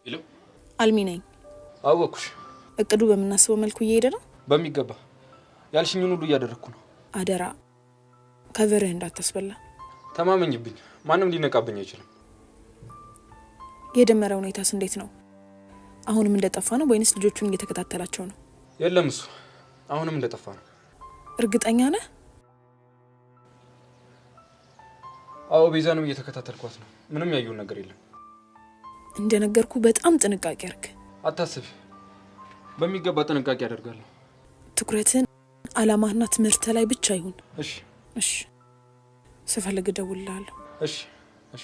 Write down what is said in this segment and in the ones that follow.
ሄሎ አልሚ ነኝ። አወኩሽ። እቅዱ በምናስበው መልኩ እየሄደ ነው? በሚገባ ያልሽኝን ሁሉ እያደረኩ ነው። አደራ ከቨርህ እንዳታስበላ። ተማመኝብኝ፣ ማንም ሊነቃብኝ አይችልም። የደመረ ሁኔታስ እንዴት ነው? አሁንም እንደጠፋ ነው ወይንስ ልጆቹን እየተከታተላቸው ነው? የለም እሱ አሁንም እንደጠፋ ነው። እርግጠኛ ነህ? አዎ ቤዛንም እየተከታተልኳት ነው። ምንም ያየውን ነገር የለም። እንደነገርኩ በጣም ጥንቃቄ አድርግ። አታስቢ፣ በሚገባ ጥንቃቄ አደርጋለሁ። ትኩረትን አላማና ትምህርት ላይ ብቻ ይሁን። እሺ እሺ። ስፈልግ እደውልልሃለሁ። እሺ እሺ።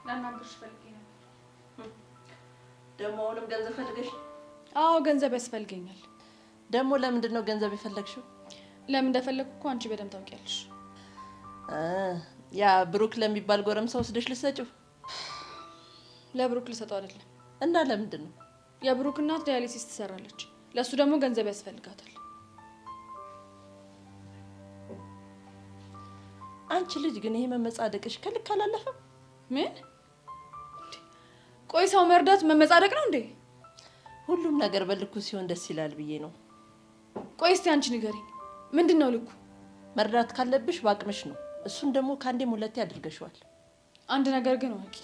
ላናግርሽ ፈልጌ ነው። ደግሞ አሁንም ገንዘብ ፈልገሽ? አዎ ገንዘብ ያስፈልገኛል። ደግሞ ለምንድን ነው ገንዘብ የፈለግሽው? ለምን እንደፈለግኩ እኮ አንቺ በደንብ ታውቂያለሽ። ያ ብሩክ ለሚባል ጎረምሳ ወስደሽ ልትሰጪው? ለብሩክ ልሰጠው አይደለም። እና ለምንድን ነው? የብሩክ እናት ዳያሊሲስ ትሰራለች። ለሱ ደግሞ ገንዘብ ያስፈልጋታል። አንቺ ልጅ ግን ይሄ መመጻደቅሽ ከልክ አላለፈም? ምን? ቆይ ሰው መርዳት መመጻደቅ ነው እንዴ? ሁሉም ነገር በልኩ ሲሆን ደስ ይላል ብዬ ነው። ቆይ እስቲ አንቺ ንገሪኝ፣ ምንድነው ልኩ? መርዳት ካለብሽ በአቅምሽ ነው። እሱን ደግሞ ካንዴም ሁለቴ አድርገሽዋል። አንድ ነገር ግን ወቂ፣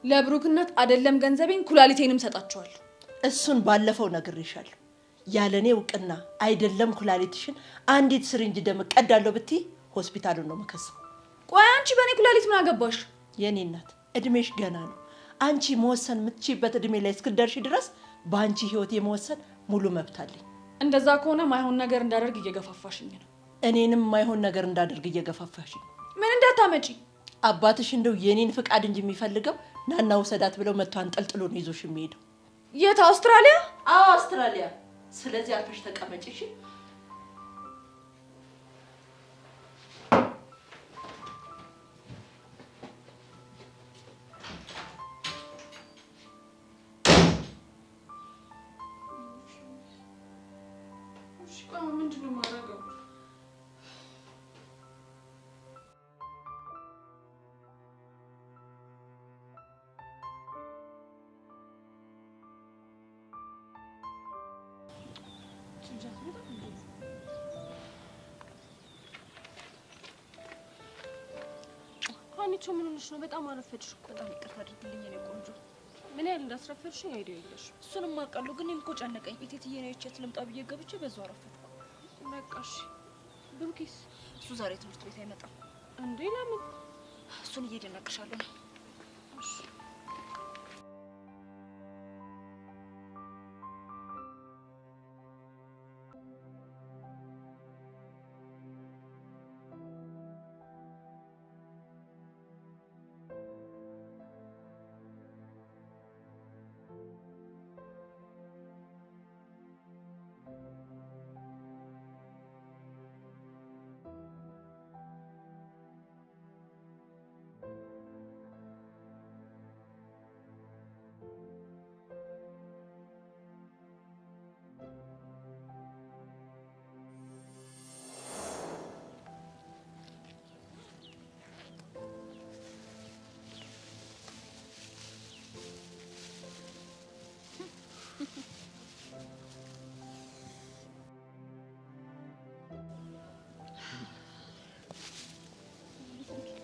ለብሩክ እናት አይደለም ገንዘቤን ኩላሊቴንም ሰጣቸዋለሁ። እሱን ባለፈው ነግሬሻለሁ። ያለኔ እውቅና አይደለም ኩላሊትሽን አንዲት ስሪንጅ ደም ቀዳለሁ ብትይ ሆስፒታሉን ነው መከሰው። ቆይ አንቺ በኔ ኩላሊት ምን አገባሽ? የኔ እናት እድሜሽ ገና ነው። አንቺ መወሰን የምትችይበት እድሜ ላይ እስክትደርሺ ድረስ በአንቺ ህይወት የመወሰን ሙሉ መብት አለኝ። እንደዛ ከሆነ ማይሆን ነገር እንዳደርግ እየገፋፋሽኝ ነው። እኔንም ማይሆን ነገር እንዳደርግ እየገፋፋሽኝ። ምን እንዳታመጪ? አባትሽ እንደው የኔን ፍቃድ እንጂ የሚፈልገው ናና ውሰዳት ብለው መጥቶ አንጠልጥሎ ነው ይዞሽ የሚሄደው። የት? አውስትራሊያ? አዎ አውስትራሊያ። ስለዚህ አርፈሽ ተቀመጪ እሺ? ምንድነው ማድረገው? አንቺ ምን ሆነሽ ነው? በጣም አረፈድሽ እኮ። በጣም ይቅርታ አድርግልኝ የኔ ቆንጆ። ምን ያህል እንዳስረፈድሽኝ አይዲያ የለሽ። እሱንም አውቃለሁ፣ ግን እኔም እኮ ጨነቀኝ። እቴትዬ ነው የቸት ልምጣ ብዬ ገብቼ በዛው አረፈድኩ። በቃ እሺ። ብሩኬስ? እሱ ዛሬ ትምህርት ቤት አይመጣም እንዴ? ለምን? እሱን እየደነቅሻለሁ ነው። እሺ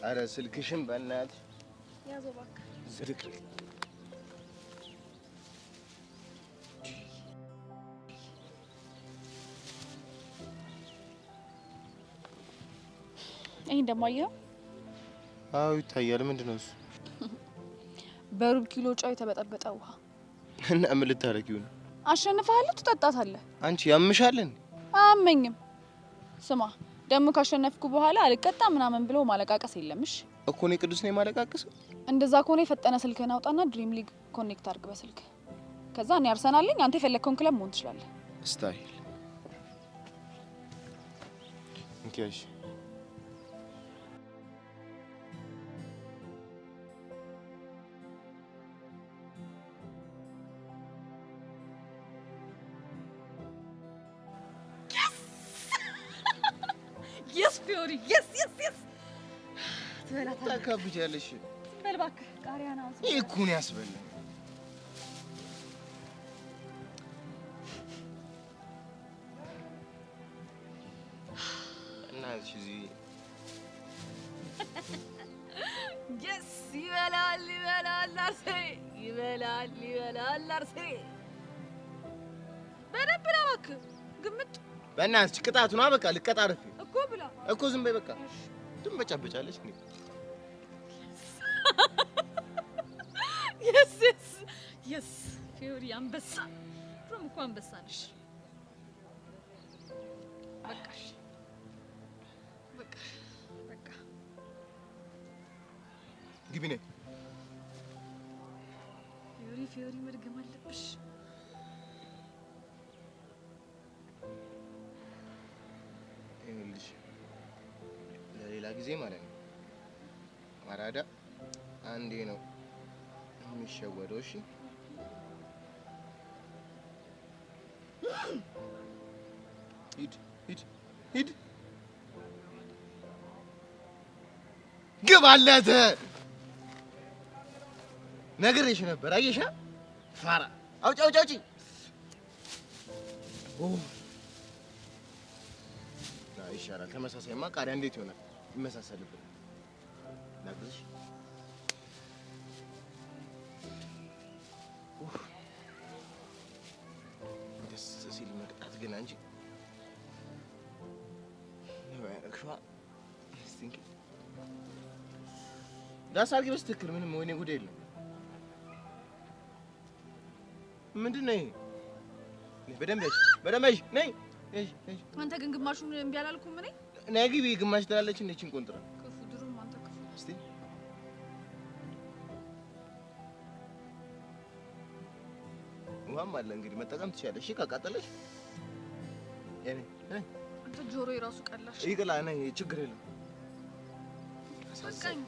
አረ ስልክሽን በእናትሽ ያዘው እባክህ። ዝርክርክ ይሄን ደግሞ አየኸው? አዎ ይታያል። ምንድነው እሱ? በሩብ ኪሎ ጨው የተበጠበጠ ውሃ። እና ምን ልታረጊው ነው? አሸንፈሃለሁ፣ ትጠጣታለህ። አንቺ ያምሻልን? አያመኝም። ስማ ደግሞ ካሸነፍኩ በኋላ አልቀጣ ምናምን ብሎ ማለቃቀስ የለምሽ እኮ ነው። ቅዱስ ነው ማለቃቀስ። እንደዛ ከሆነ የፈጠነ ስልክህን አውጣና ድሪም ሊግ ኮኔክት አድርግ በስልክ። ከዛ እኔ አርሰናል ነኝ፣ አንተ የፈለግከውን ክለብ መሆን ትችላለህ። ስታይል እንኪያሽ Yes, Fiori. Yes, yes, yes. ታካብጃለሽ። በል እባክህ ቃሪያ ነው። ይሄ እኮ ነው ያስበላል። እና እዚህ Yes, ይበላል አርሴ ይበላል አርሴ። በደንብ ነው እባክህ ግምት። በእናትሽ ቅጣቱ ነው። በቃ ልቀጣርፍ እኮ ብላ እኮ ዝም በይ በቃ። ትንበጫበጫለሽ እንዴ? Yes, yes. Yes, ፊዮሪ አንበሳ። ድሮም እኮ አንበሳ ነሽ። በቃሽ በቃ ግቢ ነይ። ፊዮሪ መድገም አለብሽ። ይኸውልሽ ለሌላ ጊዜ ማለት ነው። አራዳ አንዴ ነው የሚሸወደው። እሺ ሂድ ግባለት። ነግሬሽ ነበር። አየሻ ፋራ። አውጪ ይሻላል። ተመሳሳይማ ቃሪያ እንዴት ይሆናል? ይመሳሰልብን። ላግዝሽ። ደስ ሲል መቅጣት ግን አንቺ ነው ያረግሽዋ። እስቲ ዳስ አድርጊ በስትክክል። ምንም ወይኔ ጉድ የለም። ምንድን ነው ይሄ? በደንብ ያዥ። ነይ። አንተ ግን ግማሹን እምቢ አላልኩም። እኔ ነይ ግቢ። ግማሽ ትላለች። እቺን ቆንጥራ ክፉ ድሮም አንተ ክፉ። እስቲ ውሃም አለ እንግዲህ መጠቀም ትችያለሽ። እሺ ካቃጠለሽ አንተ ጆሮ የራሱ ቀላሽ ይቅላ። ነይ ችግር የለም። በቃኝ።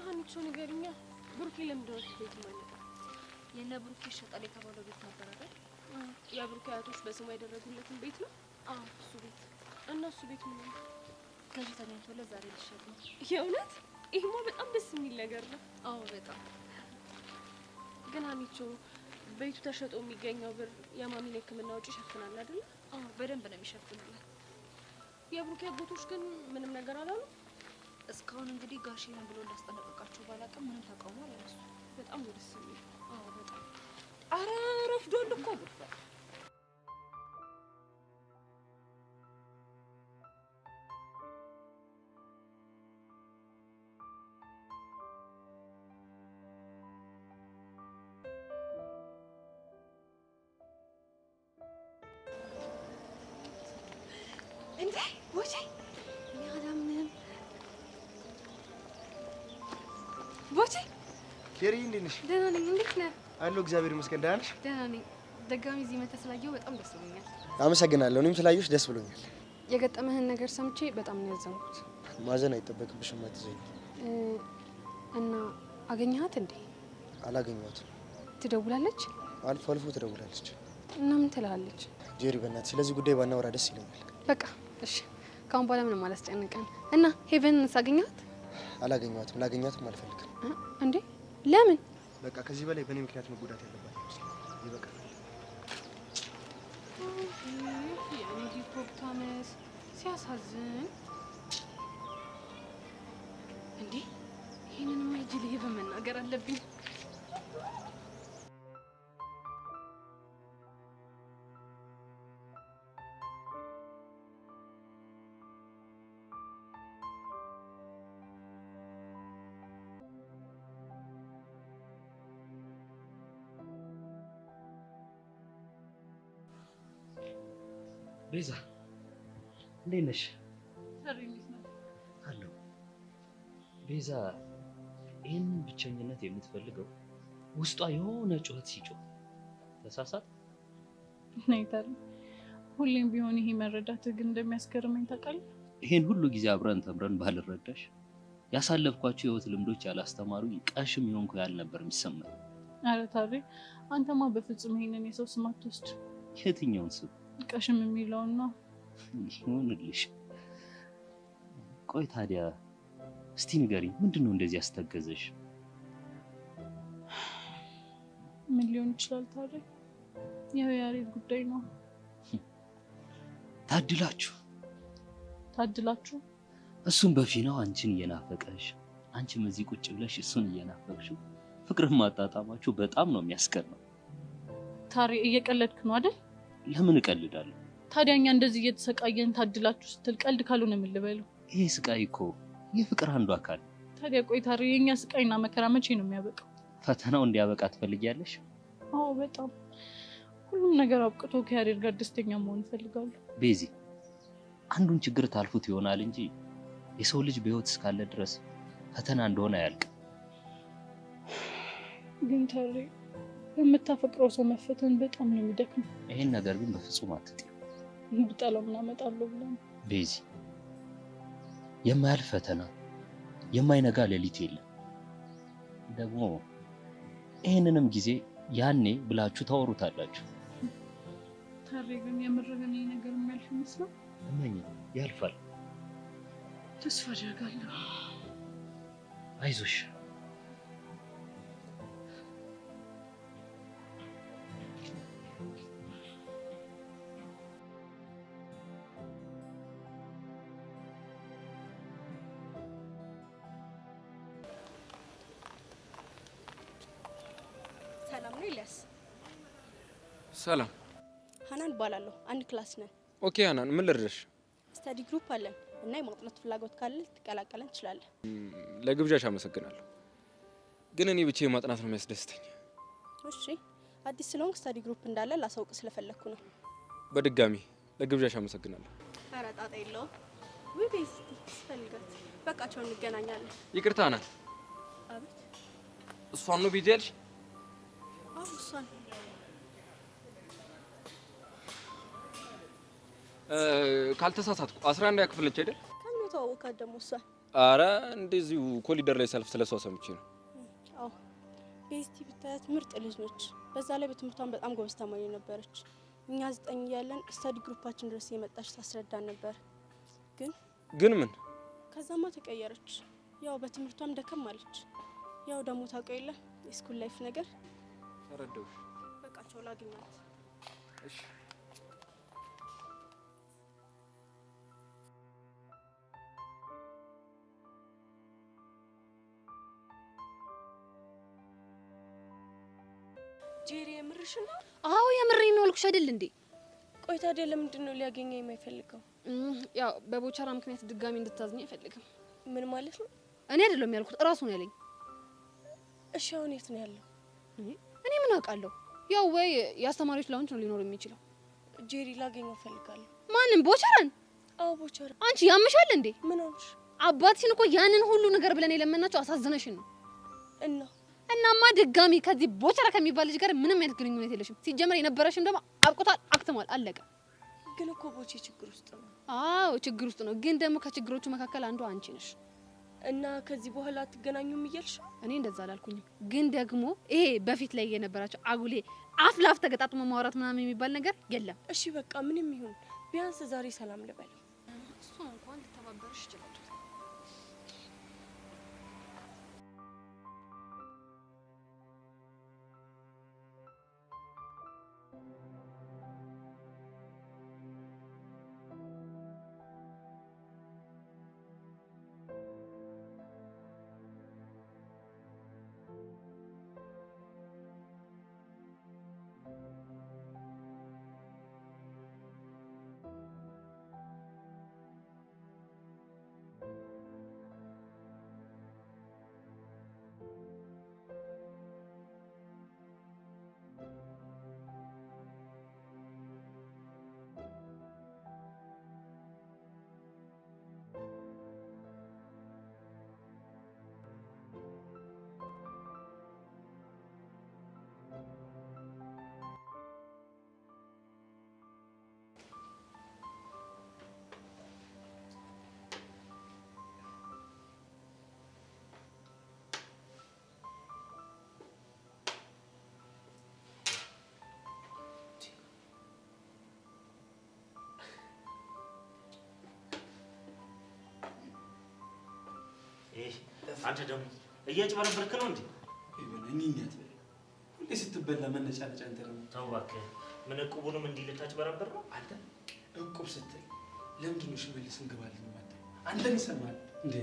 ሀኒቾ ንገሪኛ፣ ብሩኬ ለምንድን ነው ቤት ማለት ነው? የእነ ብሩኬ ይሸጣል የተባለው ቤት ነበር አይደል? የብሩኬ አያቶች በስሙ ያደረጉለትን ቤት ነው? አዎ እሱ ቤት። እና እሱ ቤት ምን ነው? ገዢ ተገኝቶለት ዛሬ ሊሸጥ ነው። የእውነት? ይሄማ በጣም ደስ የሚል ነገር ነው። አዎ በጣም። ግን ሀኒቾ ቤቱ ተሸጦ የሚገኘው ብር የማሚን ሕክምና ወጪ ይሸፍናል አይደል? አዎ በደንብ ነው የሚሸፍኑላት። የብሩኬ አጎቶች ግን ምንም ነገር አላሉ? እስካሁን እንግዲህ ጋሼ ነው ብሎ እንዳስጠነቀቃቸው ባላውቅም ምንም ተቃውሞ አላነሱ። በጣም ነው ደስ የሚል። አዎ በጣም። ኧረ ረፍዶል እኮ ጉድ። እንዴ ወጪ ቦቼ ኬሪ እንዴት ነሽ? ደህና ነኝ። እንዴት ነህ? አለሁ እግዚአብሔር ይመስገን። ደህና ነሽ? ደህና ነኝ። ደጋሚ እዚህ መተህ ስላየሁ በጣም ደስ ብሎኛል። አመሰግናለሁ። እኔም ስላየሁሽ ደስ ብሎኛል። የገጠመህን ነገር ሰምቼ በጣም ነው ያዘንኩት። ማዘን አይጠበቅብሽም አትዘኝ። እና አገኘሃት እንዴ? አላገኘኋትም። ትደውላለች? አልፎ አልፎ ትደውላለች። እና ምን ትላለች? ጄሪ በእናትሽ ስለዚህ ጉዳይ ባናወራ ደስ ይለኛል። በቃ እሺ፣ ካሁን በኋላ ምንም አላስጨንቀን እና ሄቨን ሳገኛት አላገኘኋትም፣ ላገኛትም አልፈልግም። እንዴ ለምን? በቃ ከዚህ በላይ በእኔ ምክንያት መጎዳት ያለባት ይመስላል። ይበቃል። የኔ ሂፖፖታመስ ሲያሳዝን። እንዴ ይሄንንማ ሂጅ ለሄቨን መናገር አለብኝ። ቤዛ እንዴት ነሽ? አለሁ። ቤዛ ይህን ብቸኝነት የምትፈልገው ውስጧ የሆነ ጩኸት ሲጮህ ተሳሳት ነይታል። ሁሌም ቢሆን ይሄ መረዳት ግን እንደሚያስገርመኝ ታውቃለህ። ይሄን ሁሉ ጊዜ አብረን ተምረን ባልረዳሽ ያሳለፍኳቸው የህይወት ልምዶች ያላስተማሩኝ ቀሽም የሆንኩ ያህል ነበር የሚሰማኝ። ኧረ ታሪ አንተማ በፍጹም ይሄንን የሰው ስም አትወስድ። የትኛውን ስም? ቀሽም የሚለውን ነው። ይሁንልሽ። ቆይ ታዲያ እስቲ ንገሪኝ፣ ምንድን ነው እንደዚህ ያስተገዘሽ? ምን ሊሆን ይችላል ታዲያ? ያው ያሬድ ጉዳይ ነው። ታድላችሁ እሱም በፊናው አንቺን እየናፈቀሽ፣ አንቺም እዚህ ቁጭ ብለሽ እሱን እየናፈቅሽው ፍቅርን ማጣጣማችሁ በጣም ነው የሚያስቀናው። ታሪ እየቀለድክ ነው አይደል? ለምን እቀልዳለሁ? ታዲያ እኛ እንደዚህ እየተሰቃየን ታድላችሁ ስትል ቀልድ ካልሆነ ምን ልበለው? ይሄ ስቃይ እኮ የፍቅር አንዱ አካል። ታዲያ ቆይ ታሪ የኛ ስቃይና መከራ መቼ ነው የሚያበቃው? ፈተናው እንዲያበቃ ትፈልጊያለሽ? አዎ በጣም። ሁሉም ነገር አብቅቶ ከያሬድ ጋር ደስተኛ መሆን እፈልጋለሁ። ቤዚ አንዱን ችግር ታልፉት ይሆናል እንጂ የሰው ልጅ በህይወት እስካለ ድረስ ፈተና እንደሆነ አያልቅም። ግን ታሪ በምታፈቅረው ሰው መፈተን በጣም ነው የሚደክመው። ይሄን ነገር ግን በፍጹም አትጥዩ። ብጠላው ምን አመጣለሁ ብለን ቤዚ የማያልፍ ፈተና የማይነጋ ሌሊት የለም። ደግሞ ይሄንንም ጊዜ ያኔ ብላችሁ ታወሩታላችሁ። ታሪ ግን የምርገን ይሄ ነገር የሚያልፍ ይመስላል። እመኝ ያልፋል። ተስፋ አደርጋለሁ። አይዞሽ። ሰላም ነው ኢልያስ? ሰላም። ሀናን እባላለሁ። አንድ ክላስ ነን። ኦኬ ሀናን፣ ምን ልርዳሽ? ስታዲ ግሩፕ አለን እና የማጥናት ፍላጎት ካለ ልትቀላቀለን ትችላለህ። ለግብዣሽ አመሰግናለሁ፣ ግን እኔ ብቻ ማጥናት ነው የሚያስደስተኝ። እሺ፣ አዲስ ስለሆንክ ስታዲ ግሩፕ እንዳለ ላሳውቅ ስለፈለኩ ነው። በድጋሚ ለግብዣሽ አመሰግናለሁ። ኧረ ጣጣ የለውም። ውይ ቤስቲ ትፈልጋት። በቃ ቻው፣ እንገናኛለን። ይቅርታ ሀናን። አቤት። እሷን ነው ቢዚ ያልሽ? አዎ እሷን። ካልተሳሳትኩ 11 ክፍል ነች አይደል? ከምን ተዋወቃት ደግሞ እሷን? አረ እንደዚሁ ኮሊደር ላይ ሰልፍ ስለሷ ሰምቼ ነው። አዎ ቤስቲ ብታያት ምርጥ ልጅ ነች። በዛ ላይ በትምህርቷን በጣም ጎበዝ ተማሪ ነበረች። እኛ 9 እያለን ስታዲ ግሩፓችን ድረስ የመጣች ታስረዳን ነበር። ግን ምን? ከዛማ ተቀየረች። ያው በትምህርቷም ደከም አለች። ያው ደግሞ ታውቀው የለ የስኩል ላይፍ ነገር። ተረዳሁሽ። በቃ ቻው፣ ላግኛት። እሺ። ጄሪ የምርሽ ነው? አዎ የምሬን ነው አልኩሽ አይደል እንዴ? ቆይ ታዲያ ለምንድን ነው ሊያገኘኝ የማይፈልገው? ያው በቦቸራ ምክንያት ድጋሚ እንድታዝኝ አይፈልግም። ምን ማለት ነው? እኔ አይደለም ያልኩት እራሱ ነው ያለኝ። እሺ አሁን የት ነው ያለው? እኔ ምን አውቃለሁ? ያው ወይ የአስተማሪዎች ላውንች ነው ሊኖር የሚችለው። ጄሪ ላገኘው ፈልጋለሁ። ማንም? ቦቸራን? አዎ ቦቸራ። አንቺ ያምሻል እንዴ? ምን ሆንሽ? አባትሽን እኮ ያንን ሁሉ ነገር ብለን የለመናቸው አሳዝነሽን ነው። እናማ ድጋሚ ከዚህ ቦቸራ ከሚባል ልጅ ጋር ምንም አይነት ግንኙነት የለሽም። ሲጀመር የነበረሽም ደግሞ አብቅቷል፣ አክትሟል፣ አለቀ። ግን እኮ ቦቼ ችግር ውስጥ ነው። አዎ ችግር ውስጥ ነው። ግን ደግሞ ከችግሮቹ መካከል አንዱ አንቺ ነሽ። እና ከዚህ በኋላ አትገናኙም እያልሽ? እኔ እንደዛ አላልኩኝም፣ ግን ደግሞ ይሄ በፊት ላይ የነበራቸው አጉሌ አፍላፍ ተገጣጥሞ ማውራት ምናምን የሚባል ነገር የለም። እሺ በቃ ምንም ይሁን ቢያንስ ዛሬ ሰላም ልበል። እሱ እንኳን ልተባበርሽ ይችላል። አንተ ደግሞ እያጭበረበርክ ነው እንዴ? እኛት ሁሌ ስትበላ መነጫነጫ አንተ ደግሞ ተው እባክህ። ምን እቁቡንም እንዲህ ልታጭበረበር ነው? አንተ እቁብ ስትል ለምንድን ነው ሽመልስ እንገባለን ማለት አንተን ይሰማል እንዴ?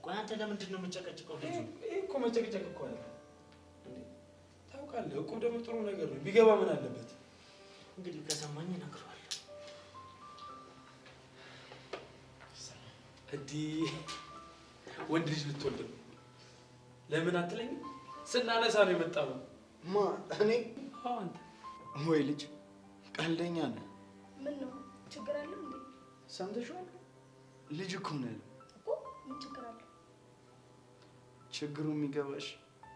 ቆይ አንተ ለምንድን ነው የምጨቀጭቀው? ልጁ እኮ መጨቅጨቅ እኮ አለ እንዴ? ታውቃለህ፣ እቁብ ደግሞ ጥሩ ነገር ነው። ቢገባ ምን አለበት? እንግዲህ ከሰማኝ እነግረዋለሁ። እዲ ወንድ ልጅ ልትወልድ ነው ለምን አትለኝም? ስናነሳ ነው የመጣው። ማ እኔ? አዎ አንተ። ወይ ልጅ ቀልደኛ ነህ። ምን ነው ችግር አለ እንዴ? ሰምተሽዋል? ልጅ እኮ ነው ያለው እኮ። ምን ችግር አለ? ችግሩ የሚገባሽ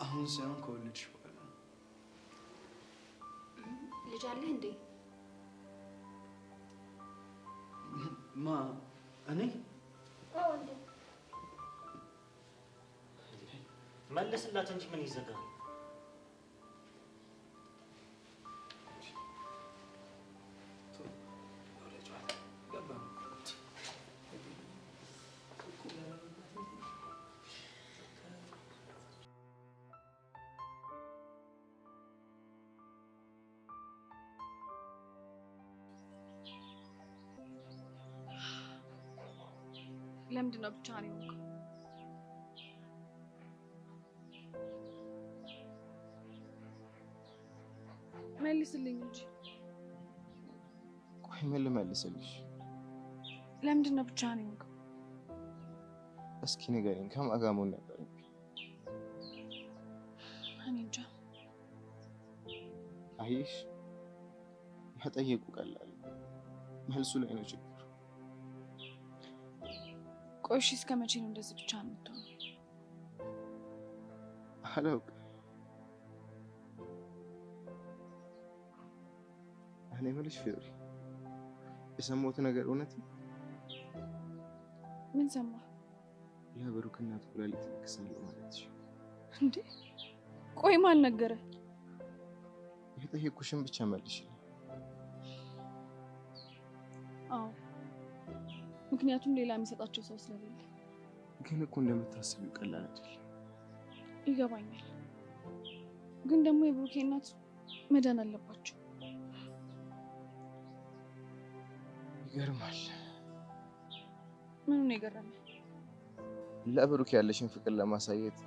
አሁን ሳይሆን ከወለድሽ በኋላ ነው። ልጅ አለህ እንዴ? ማ እኔ? አዎ እንዴ። መለስላት እንጂ ምን ይዘጋል? ለምንድን ነው ብቻ ነው የሆንከው? መልስልኝ እንጂ። ቆይ ምን ልመልስልሽ? ለምንድን ነው ብቻ ነው የሆንከው? እስኪ ንገሪኝ፣ ከማን ጋር መሆን ነበር? እኔ እንጃ። አየሽ፣ መጠየቁ ቀላል፣ መልሱ ላይ ነው ችግሩ። ቆይ እሺ፣ እስከ መቼ ነው እንደዚህ ብቻ ነው የምትሆነው? አላውቅም። እኔ የምልሽ ፊዮሪ፣ የሰማሁት ነገር እውነት ነው? ምን ሰማህ? ለብሩክ እናት ኩላሊት ልክሳለሁ ማለትሽ? እንዴ ቆይ ማን ነገረህ? የጠየኩሽን ብቻ መልሽልኝ። አዎ፣ ምክንያቱም ሌላ የሚሰጣቸው ሰው ስለሌለ። ግን እኮ እንደምታስቢው ቀላል አይደለም። ይገባኛል፣ ግን ደግሞ የብሩኬ እናት መዳን አለባቸው። ይገርማል። ምኑ ነው የገረመህ? ለብሩክ ያለሽን ፍቅር ለማሳየት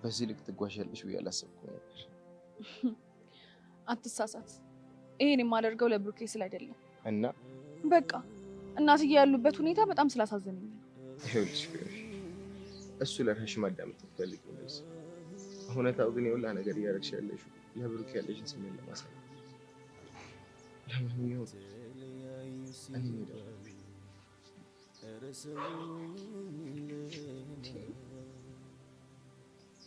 በዚህ ልክ ትጓዣለሽ ብዬ አላሰብኩም ነበር። አትሳሳት። ይሄን የማደርገው ለብሩኬ ስለ አይደለም እና በቃ እናትዬ ያሉበት ሁኔታ በጣም ስላሳዘነኝ ነው። ይኸውልሽ ፊዮሪ፣ እሱ ለራስሽ ማዳመጥ ትፈልጊ ነው። እውነታው ግን የሁላ ነገር እያደረግሽ ያለሽው ለብሩክ ያለሽን ስሜት ለማሳየት። ለማንኛውም እኔ እሄዳለሁ።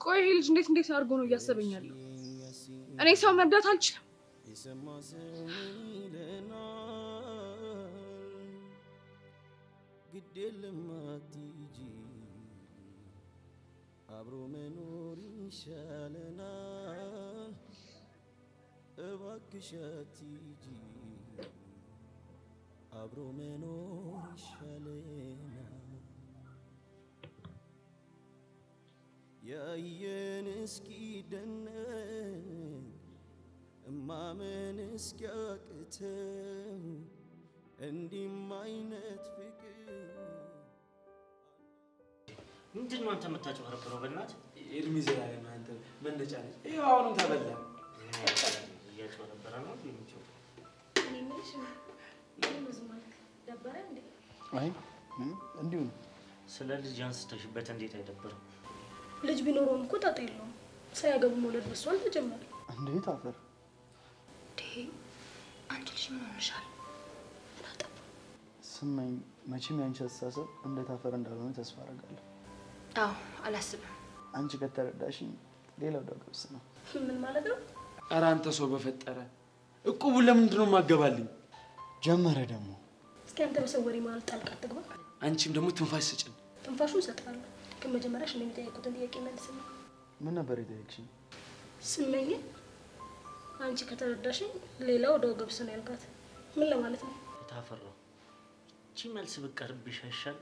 ቆይ ይሄ ልጅ እንዴት አድርጎ ነው እያሰበኝ ያለው? እኔ ሰው መርዳት አልችልም። አብሮ መኖር ይሻለናል እባክሽ አትሂጂ አብሮ መኖር ይሻለናል ያየን እስኪደነቅ እማመን እስኪያቅተው እንዲህም አይነት ፍቅር ምንድን ነው አንተ የምታጭበረብረው? በእናትህ እድሜ ዘላለም አንተ መነጫነጭ። ይኸው አሁንም ተበላ። እያጭበረበረ ነው የሚችለው። እኔ የምልሽ ምን ዝም አልክ? ደበረ እንዴ? አይ እንዲሁ ነው። ስለ ልጅ አንስተሽበት እንዴት አይደበርም? ልጅ ቢኖረውም እኮ ጣጣ የለውም። ሳያገቡ መውለድ በሷ አልተጀመረ። እንዴት አፈር አንቺ ልጅ ምን ሆነሻል? ስማኝ፣ መቼም ያንቺ አስተሳሰብ እንደ ታፈር እንዳልሆነ ተስፋ አደርጋለሁ። አዎ አላስብም። አንቺ ከተረዳሽኝ ሌላው ዳግስ ነው። ምን ማለት ነው? ኧረ አንተ ሰው በፈጠረ እቁቡን ለምንድን ነው የማገባልኝ? ጀመረ ደግሞ። እስኪ አንተ በሰው ወሬ ማለት ጣልቃ አትግባ። አንቺም ደግሞ ትንፋሽ ስጭን። ትንፋሹን እሰጥሃለሁ፣ ግን መጀመሪያ እኔ የጠየቁትን ጥያቄ መልስልኝ። ምን ነበር የጠየቅሽኝ? ስመኝ አንቺ ከተረዳሽኝ ሌላ ወደ ወገብስ ነው ያልካት። ምን ለማለት ነው? ታፈራው እቺ መልስ ብቀርብሽ አይሻል?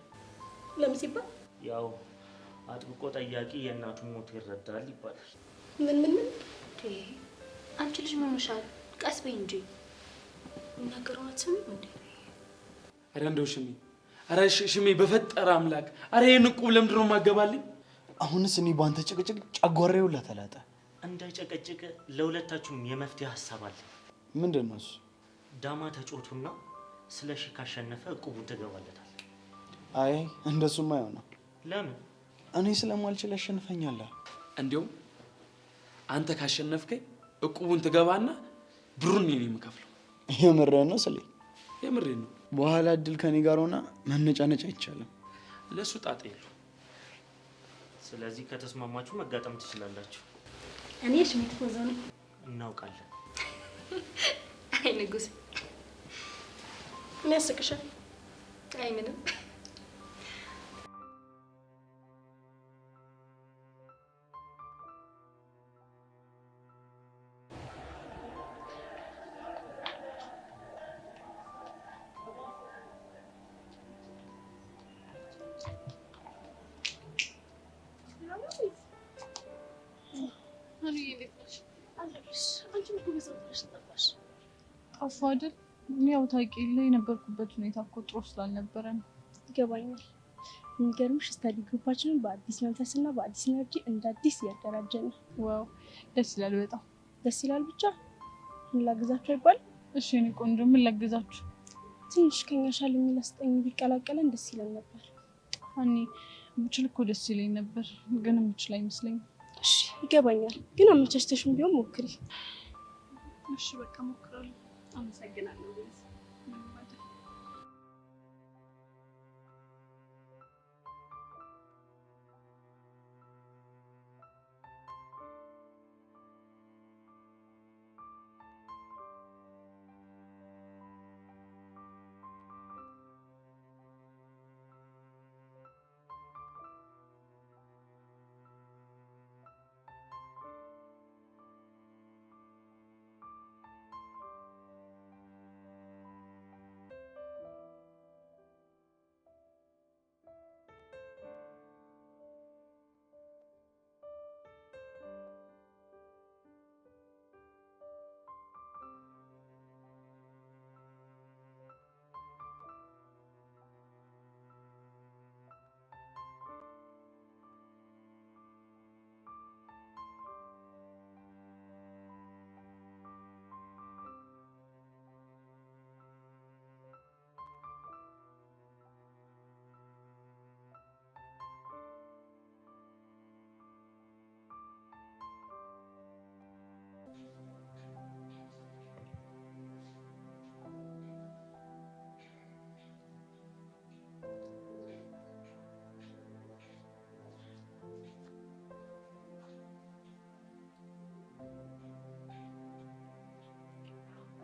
ለምን ሲባል? ያው አጥብቆ ጠያቂ የእናቱን ሞት ይረዳል ይባላል። ምን አንቺ ልጅ ምን ሆነሻል? ቀስ በይ እንጂ የሚናገረውን አትሰሚም እንዴ? ኧረ እንደው ሽሜ፣ ኧረ ሽሜ በፈጠረ አምላክ፣ ኧረ ይሄን እቁብ ለምንድን ነው የማገባልኝ? አሁንስ እኔ ባንተ ጭቅጭቅ ጨጓራዬ ሁላ ተላጠ። እንዳይጨቀጭቅ ለሁለታችሁም የመፍትሄ ሀሳብ አለ። ምንድን ነው እሱ? ዳማ ተጫወቱና ስለሺ ካሸነፈ እቁቡን ትገባለታል። አይ እንደሱማ አይሆንም። ለምን? እኔ ስለማልችል ያሸንፈኛል። እንዲያውም አንተ ካሸነፍከኝ እቁቡን ትገባና ብሩን እኔ ነኝ የምከፍለው። የምሬን ነው ስሌ፣ የምሬን ነው። በኋላ እድል ከኔ ጋር ሆና መነጫነጫ አይቻልም። ለሱ ጣጣ የለውም። ስለዚህ ከተስማማችሁ መጋጠም ትችላላችሁ። እኔ ሽሜት ወዘኑ እናውቃለን። አይ ንጉስ፣ ምን ያስቅሻል? አይ ምንም። ጠፋ አይደል? ያው ታውቂያለሽ የነበርኩበት ሁኔታ እኮ ጥሩ ስላልነበረ ነው። ይገባኛል። የሚገርምሽ ስታዲ ግሩፓችንን በአዲስ መንፈስና በአዲስ ኤነርጂ እንደ አዲስ እያደራጀ ነው። ዋው ደስ ይላል። በጣም ደስ ይላል። ብቻ ምን ላግዛችሁ አይባል? እሺ እኔ ቆንጆ ምን ላግዛችሁ? ትንሽ ከኛ ሻል የሚላስጠኝ ቢቀላቀለን ደስ ይለን ነበር። እኔ ብችል እኮ ደስ ይለኝ ነበር፣ ግን የምችል አይመስለኝም። እሺ ይገባኛል፣ ግን አመቻችተሽም ቢሆን ሞክሪ። እሺ በቃ ሞክራለሁ። አመሰግናለሁ።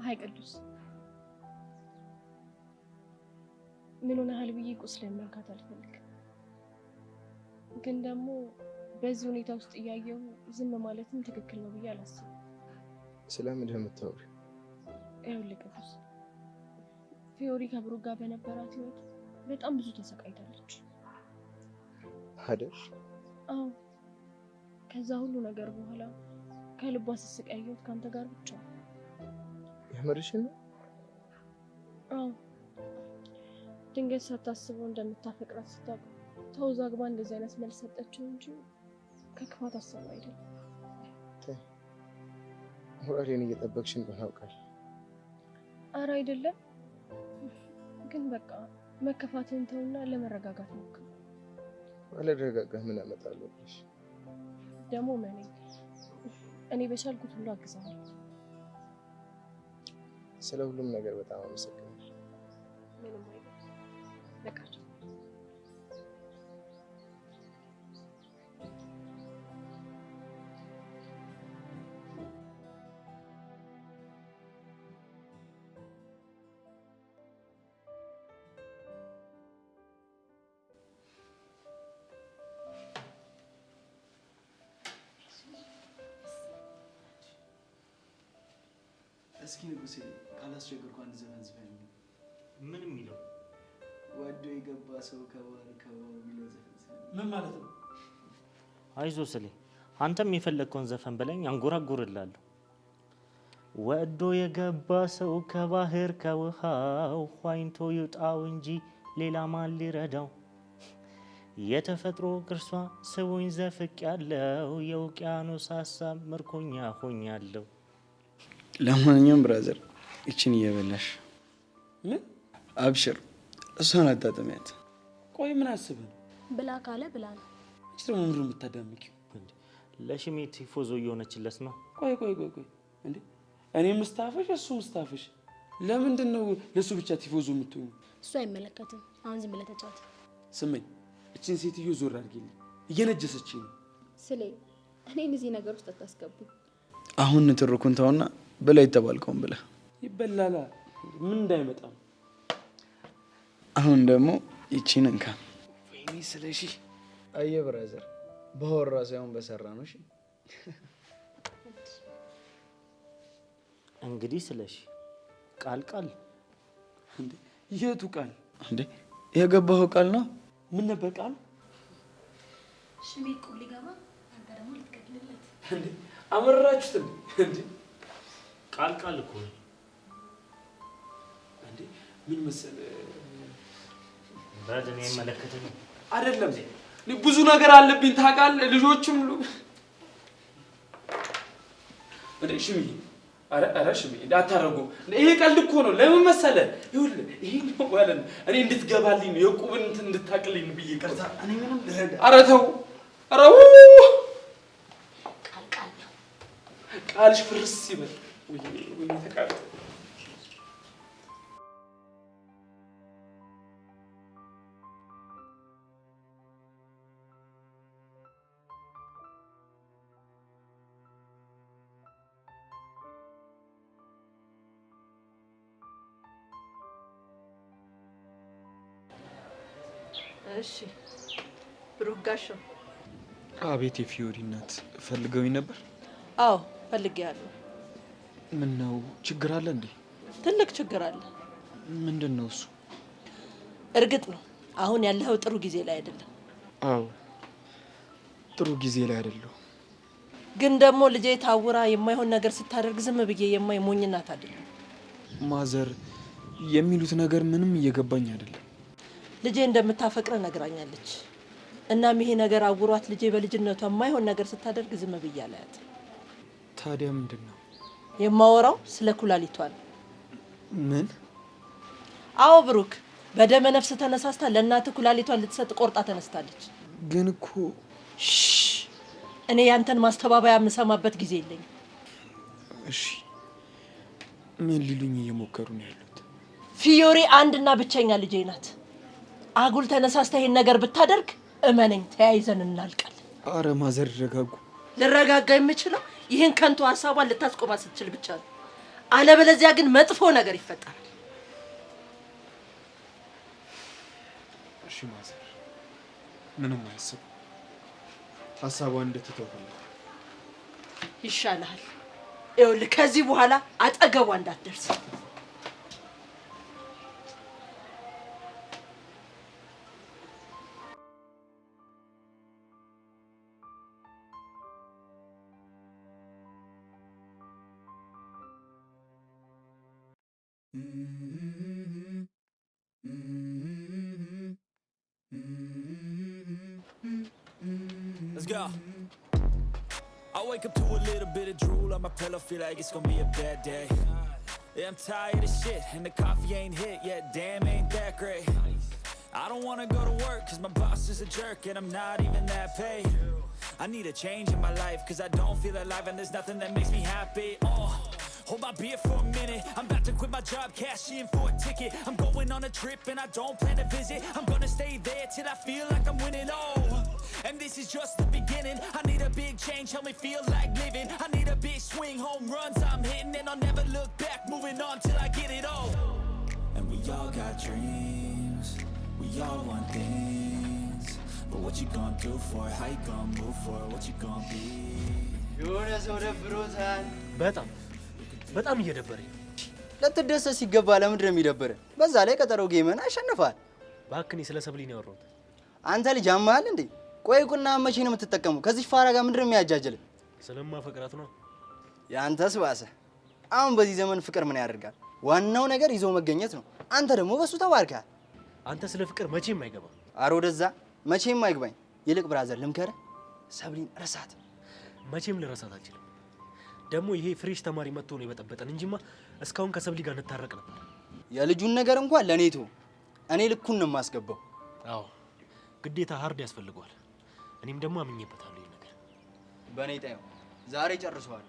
አይ ቅዱስ፣ ምን ሆነሃል ብዬ ቁስሌን መንካት አልፈልግም። ግን ደግሞ በዚህ ሁኔታ ውስጥ እያየሁ ዝም ማለትም ትክክል ነው ብዬ አላስብም። ስለምን የምታወሪው? ይኸውልህ ቅዱስ፣ ፊዮሪ ከብሩክ ጋር በነበራት ህይወት በጣም ብዙ ተሰቃይታለች አይደል? አዎ። ከዛ ሁሉ ነገር በኋላ ከልቧ ስትሰቃየው ካንተ ጋር ብቻ። የምርሽን ነው? አዎ። ድንገት ሳታስበው እንደምታፈቅራት ስታውቅ ተወዛግባ እንደዚህ አይነት መልስ ሰጠችው እንጂ ከክፋት አስበው አይደለም። ሞራሌን እየጠበቅሽ እንደሆነ አውቃለሁ። ኧረ አይደለም፣ ግን በቃ መከፋትን ተውና ለመረጋጋት ሞክር። አልረጋጋ ምን አመጣለሁ ብለሽ ደግሞ እኔ በቻልኩት ሁሉ አግዛለሁ። ስለ ሁሉም ነገር በጣም አመሰግናለሁ። ምንም አይደለም። በቃ እስኪ ንጉሴ ካላስቸገርኩ አንድ ዘፈን ዝፈን። ምን የሚለው? ወዶ የገባ ሰው ከባህር ከባህር የሚለው ዘፈን ዝፈን። ምን ማለት ነው? አይዞ ስሌ፣ አንተም የፈለግከውን ዘፈን በለኝ አንጎራጉርላለሁ። ወዶ የገባ ሰው ከባህር ከውሃው ዋኝቶ ይውጣው እንጂ ሌላ ማን ሊረዳው? የተፈጥሮ ቅርሷ ስቡኝ ዘፍቅ ያለው የውቅያኖስ ሀሳብ ምርኮኛ ሆኛለሁ። ለማንኛውም ብራዘር እቺን እየበላሽ ምን? አብሽር፣ እሷን አጣጥሚያት። ቆይ ምን አስበህ ብላ ካለ ብላ ነው። አንቺ ደግሞ ምንድን ነው የምታዳምቂው? ለሽሜ ቲፎዞ እየሆነችለት ነው። ቆይ እንዴ እኔ ምስታፈሽ እሱ ምስታፈሽ፣ ለምንድን ነው ለሱ ብቻ ቲፎዞ የምትሆኙ? እሱ አይመለከትም። አሁን ዝም ብለህ ተጫወት። ስመኝ፣ እቺን ሴትዮ ዞር አድርጊልኝ፣ እየነጀሰችኝ ነው። ስለ እኔን እዚህ ነገር ውስጥ አታስገቡ። አሁን ንትርኩን ተውና ብላ የተባልከውን ብላ ይበላላ፣ ምን እንዳይመጣ። አሁን ደግሞ ይቺን እንካ። ወይኔ ስለሺ። አየ ብራዘር፣ በወራ ሳይሆን በሰራ ነው። እሺ እንግዲህ ስለሺ ቃል እንዴ? የቱ ቃል እንዴ? የገባው ቃል ነው። ምን ነበር ቃል? ሽሜ ቁል ሊገባ አንተ ደግሞ ልትቀድልለት እንዴ? አመራችሁት እንዴ? ቃል እኮ እንዴ? ምን መሰለህ በደኔ መለከተኝ አይደለም። ብዙ ነገር አለብኝ ታውቃለህ። ልጆችም እንዴ ሽሚ፣ አረ ሽሚ እንዳታረጉ። ይሄ ቀልድ እኮ ነው። ለምን መሰለህ? ይኸውልህ ይሄ ነው ማለት ነው እኔ እንድትገባልኝ ነው የቁብን እንትን እንድታቅልኝ ብዬ ቀርታ እኔ ምንም ልረዳ። አረ ተው፣ አረ ቃል ነው። ቃልሽ ፍርስ ይበል። ወይ ተቃጠ እሺ ብሩክ ጋሻው። አቤት የፊዮሪ እናት፣ ፈልገውኝ ነበር? አዎ ፈልጌያለሁ። ምን ነው ችግር አለ እንዴ? ትልቅ ችግር አለ። ምንድን ነው እሱ? እርግጥ ነው አሁን ያለኸው ጥሩ ጊዜ ላይ አይደለም። አዎ ጥሩ ጊዜ ላይ አይደለሁ። ግን ደግሞ ልጄ ታውራ የማይሆን ነገር ስታደርግ ዝም ብዬ የማይ ሞኝናት አይደለም። ማዘር የሚሉት ነገር ምንም እየገባኝ አይደለም። ልጄ እንደምታፈቅረ ነግራኛለች። እናም ይሄ ነገር አውሯት ልጄ በልጅነቷ የማይሆን ነገር ስታደርግ ዝም ብዬ አላያት። ታዲያ ምንድን ነው የማወራው? ስለ ኩላሊቷ ነው። ምን? አዎ ብሩክ፣ በደመ ነፍስ ተነሳስታ ለእናት ኩላሊቷን ልትሰጥ ቆርጣ ተነስታለች። ግን እኮ እኔ ያንተን ማስተባበያ የምሰማበት ጊዜ የለኝም። እሺ ምን ሊሉኝ እየሞከሩ ነው ያሉት? ፊዮሪ አንድና ብቸኛ ልጄ ናት። አጉል ተነሳስታ ይሄን ነገር ብታደርግ እመነኝ ተያይዘን እናልቃለን። አረ ማዘር ረጋጉ። ልረጋጋ የምችለው ይህን ከንቱ ሀሳቧን ልታስቆማ ስትችል ብቻ ነው። አለበለዚያ ግን መጥፎ ነገር ይፈጠራል። እሺ ማዘር ምንም አያስቡ። ሀሳቧን እንድትተውልኝ ይሻላል። ይኸውልህ ከዚህ በኋላ አጠገቧ እንዳትደርስ። Let's go. I wake up to a little bit of drool on my pillow, feel like it's gonna be a bad day. Yeah, I'm tired of shit, and the coffee ain't hit yet, damn ain't that great. I don't wanna go to work, cause my boss is a jerk, and I'm not even that paid. I need a change in my life, cause I don't feel alive, and there's nothing that makes me happy. Hold my beer for a minute, I'm about to quit my job, cash in for a ticket. I'm going on a trip and I don't plan to visit. I'm gonna stay there till I feel like I'm winning, and this is just the beginning. I need a big change, help me feel like living. I need a big swing, home runs I'm hitting, and I'll never look back, moving on till I get it all. And we all got dreams, we all want things, but what you gonna do for it, how you gonna move for it, what you gonna be? የሆነ ሰው ደብሮታል። በጣም እየደበረኝ። ለትደሰት ሲገባ ለምንድን ነው የሚደብረው? በዛ ላይ ቀጠሮ ጌመን አሸንፋል። ባክኒ ስለ ሰብሊ ነው ያወራሁት። አንተ ልጅ አማል እንዴ? ቆይ ቁና መቼ ነው የምትጠቀመው? ከዚህ ፋራ ጋር ምንድን ነው የሚያጃጅል? ስለማፈቅራት ነው። ያንተስ ባሰ። አሁን በዚህ ዘመን ፍቅር ምን ያደርጋል? ዋናው ነገር ይዞ መገኘት ነው። አንተ ደግሞ በሱ ተባርካል። አንተ ስለ ፍቅር መቼም አይገባ። አረ ወደዛ መቼም አይግባኝ። ይልቅ ብራዘር ልምከርህ፣ ሰብሊን ረሳት። መቼም ልረሳት አልችልም። ደግሞ ይሄ ፍሬሽ ተማሪ መጥቶ ነው የበጠበጠን እንጂማ እስካሁን ከሰብሊ ጋር እንታረቅ ነበር። የልጁን ነገር እንኳን ለኔ ተው፣ እኔ ልኩን ነው የማስገባው። አዎ ግዴታ ሃርድ ያስፈልገዋል። እኔም ደግሞ አምኜበታለሁ ይሄ ነገር። በኔ ታየው ዛሬ ጨርሰዋል።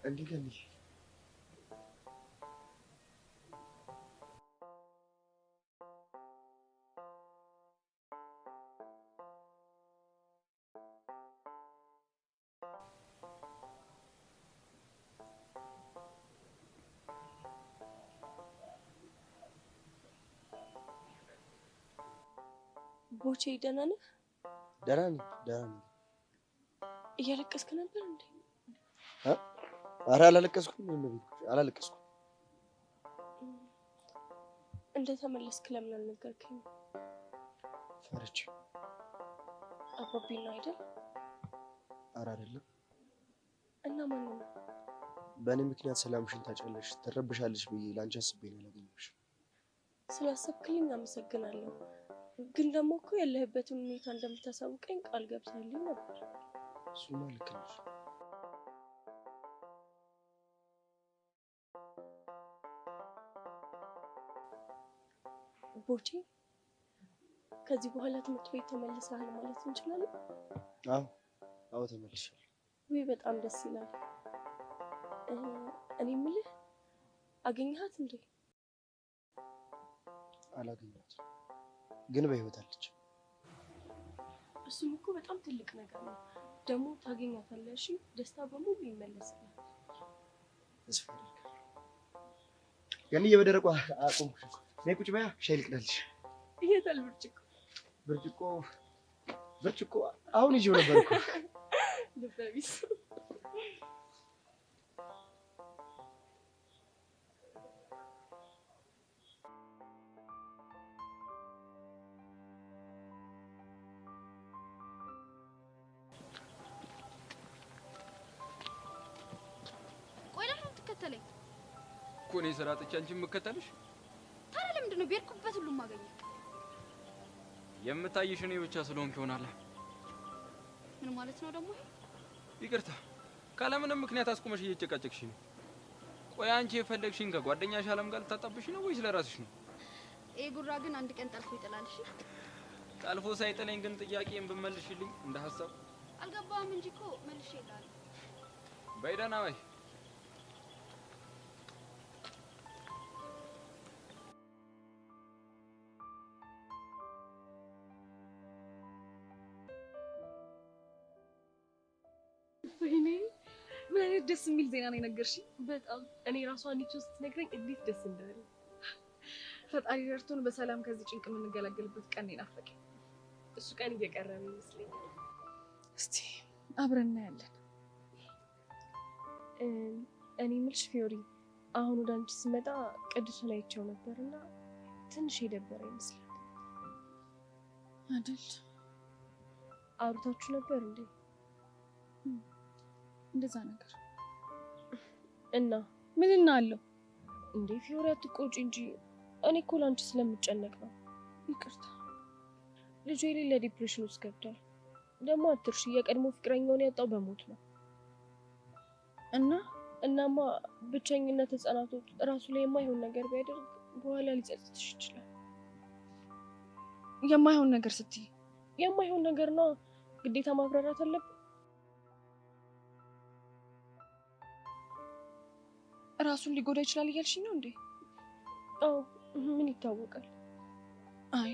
እንዴት ነሽ? ቦቼ ደህና ነህ? ደህና ነኝ፣ ደህና ነኝ። እያለቀስክ ነበር እንዴ? ኧረ አላለቀስኩም፣ አላለቀስኩም። እንደተመለስክ ለምን አልነገርከኝም? ፈርቼ። አባቢ ነው አይደል? ኧረ አይደለም። እና ማን ነው? በእኔ ምክንያት ሰላምሽን ታጫለሽ፣ ትረብሻለሽ ብዬ ላንቺ አስቤ ነው ያላገኘሁሽ። ስላሰብክልኝ አመሰግናለሁ። ግን ደግሞ እኮ ያለህበትን ሁኔታ እንደምታሳውቀኝ ቃል ገብተህልኝ ነበር። እሱማ ልክ ነሽ። ቦቼ ከዚህ በኋላ ትምህርት ቤት ተመልሰሃል ማለት እንችላለን? አዎ ተመልሻለሁ። ወይ በጣም ደስ ይላል። እኔ የምልህ አገኘሃት እንዴ? አላገኘኋትም፣ ግን በህይወት አለች። እሱም እኮ በጣም ትልቅ ነገር ነው። ደግሞ ታገኛታለህ። እሺ፣ ደስታ በሙሉ ይመለስልሃል። ተስፋ አደርጋለሁ። ገንዬ በደረቋ አቆምኩሽ እኮ። ነይ ቁጭ በያ፣ ሻይ ልቅዳልሽ። የት አለ ብርጭቆ አሁን ይዤው ነበር እኮ። ልበ ቢስ። እኔ ስራ አጥቼ አንቺን የምከተልሽ? ታዲያ ለምንድን ነው በሄድኩበት ሁሉ የማገኘው? የምታይሽ እኔ ብቻ ስለሆንክ ይሆናል። ምን ማለት ነው ደግሞ? ይቅርታ፣ ካለምንም ምክንያት አስቆመሽ እየጨቃጨቅሽ ነው። ቆይ አንቺ የፈለግሽኝ ከጓደኛሽ አለም ጋር ልታጣብሽ ነው ወይስ ለራስሽ ነው? ይሄ ጉራ ግን አንድ ቀን ጠልፎ ይጥላል። እሺ ጠልፎ ሳይጥለኝ ግን ጥያቄን ብመልሽልኝ እንደ ሐሳብ አልገባም እንጂ እኮ መልሼ እልሃለሁ። በይ ደህና በይ። ወይኔ ምን አይነት ደስ የሚል ዜና ነው የነገርሽኝ። በጣም እኔ ራሷ አንቺ ስትነግረኝ እንዴት ደስ እንዳለ። ፈጣሪ ረድቶን በሰላም ከዚህ ጭንቅ የምንገላገልበት ቀን ናፈቀኝ። እሱ ቀን እየቀረበ ይመስለኛል። እስቲ አብረን እናያለን። እኔ የምልሽ ፊዮሪ፣ አሁን ወደ አንቺ ስመጣ ቅዱስን አይቼው ነበርና ትንሽ የደበረ ይመስላል አይደል? አውርታችሁ ነበር እንዴ? እንደዛ ነገር እና ምንና አለው እንዴ? ፊዮሪ አትቆጪ እንጂ እኔ እኮ ላንቺ ስለምጨነቅ ነው። ይቅርታ። ልጁ የሌለ ዲፕሬሽን ውስጥ ገብቷል። ደግሞ አትርሺ፣ የቀድሞ ፍቅረኛውን ያጣው በሞት ነው። እናማ ብቸኝነት ህጻናቶች ራሱ ላይ የማይሆን ነገር ቢያደርግ በኋላ ሊጸጽትሽ ይችላል። የማይሆን ነገር ስትይ? የማይሆን ነገር ነው ግዴታ ማብራራት አለብን። ራሱን ሊጎዳ ይችላል እያልሽኝ ነው እንዴ? አዎ፣ ምን ይታወቃል። አይ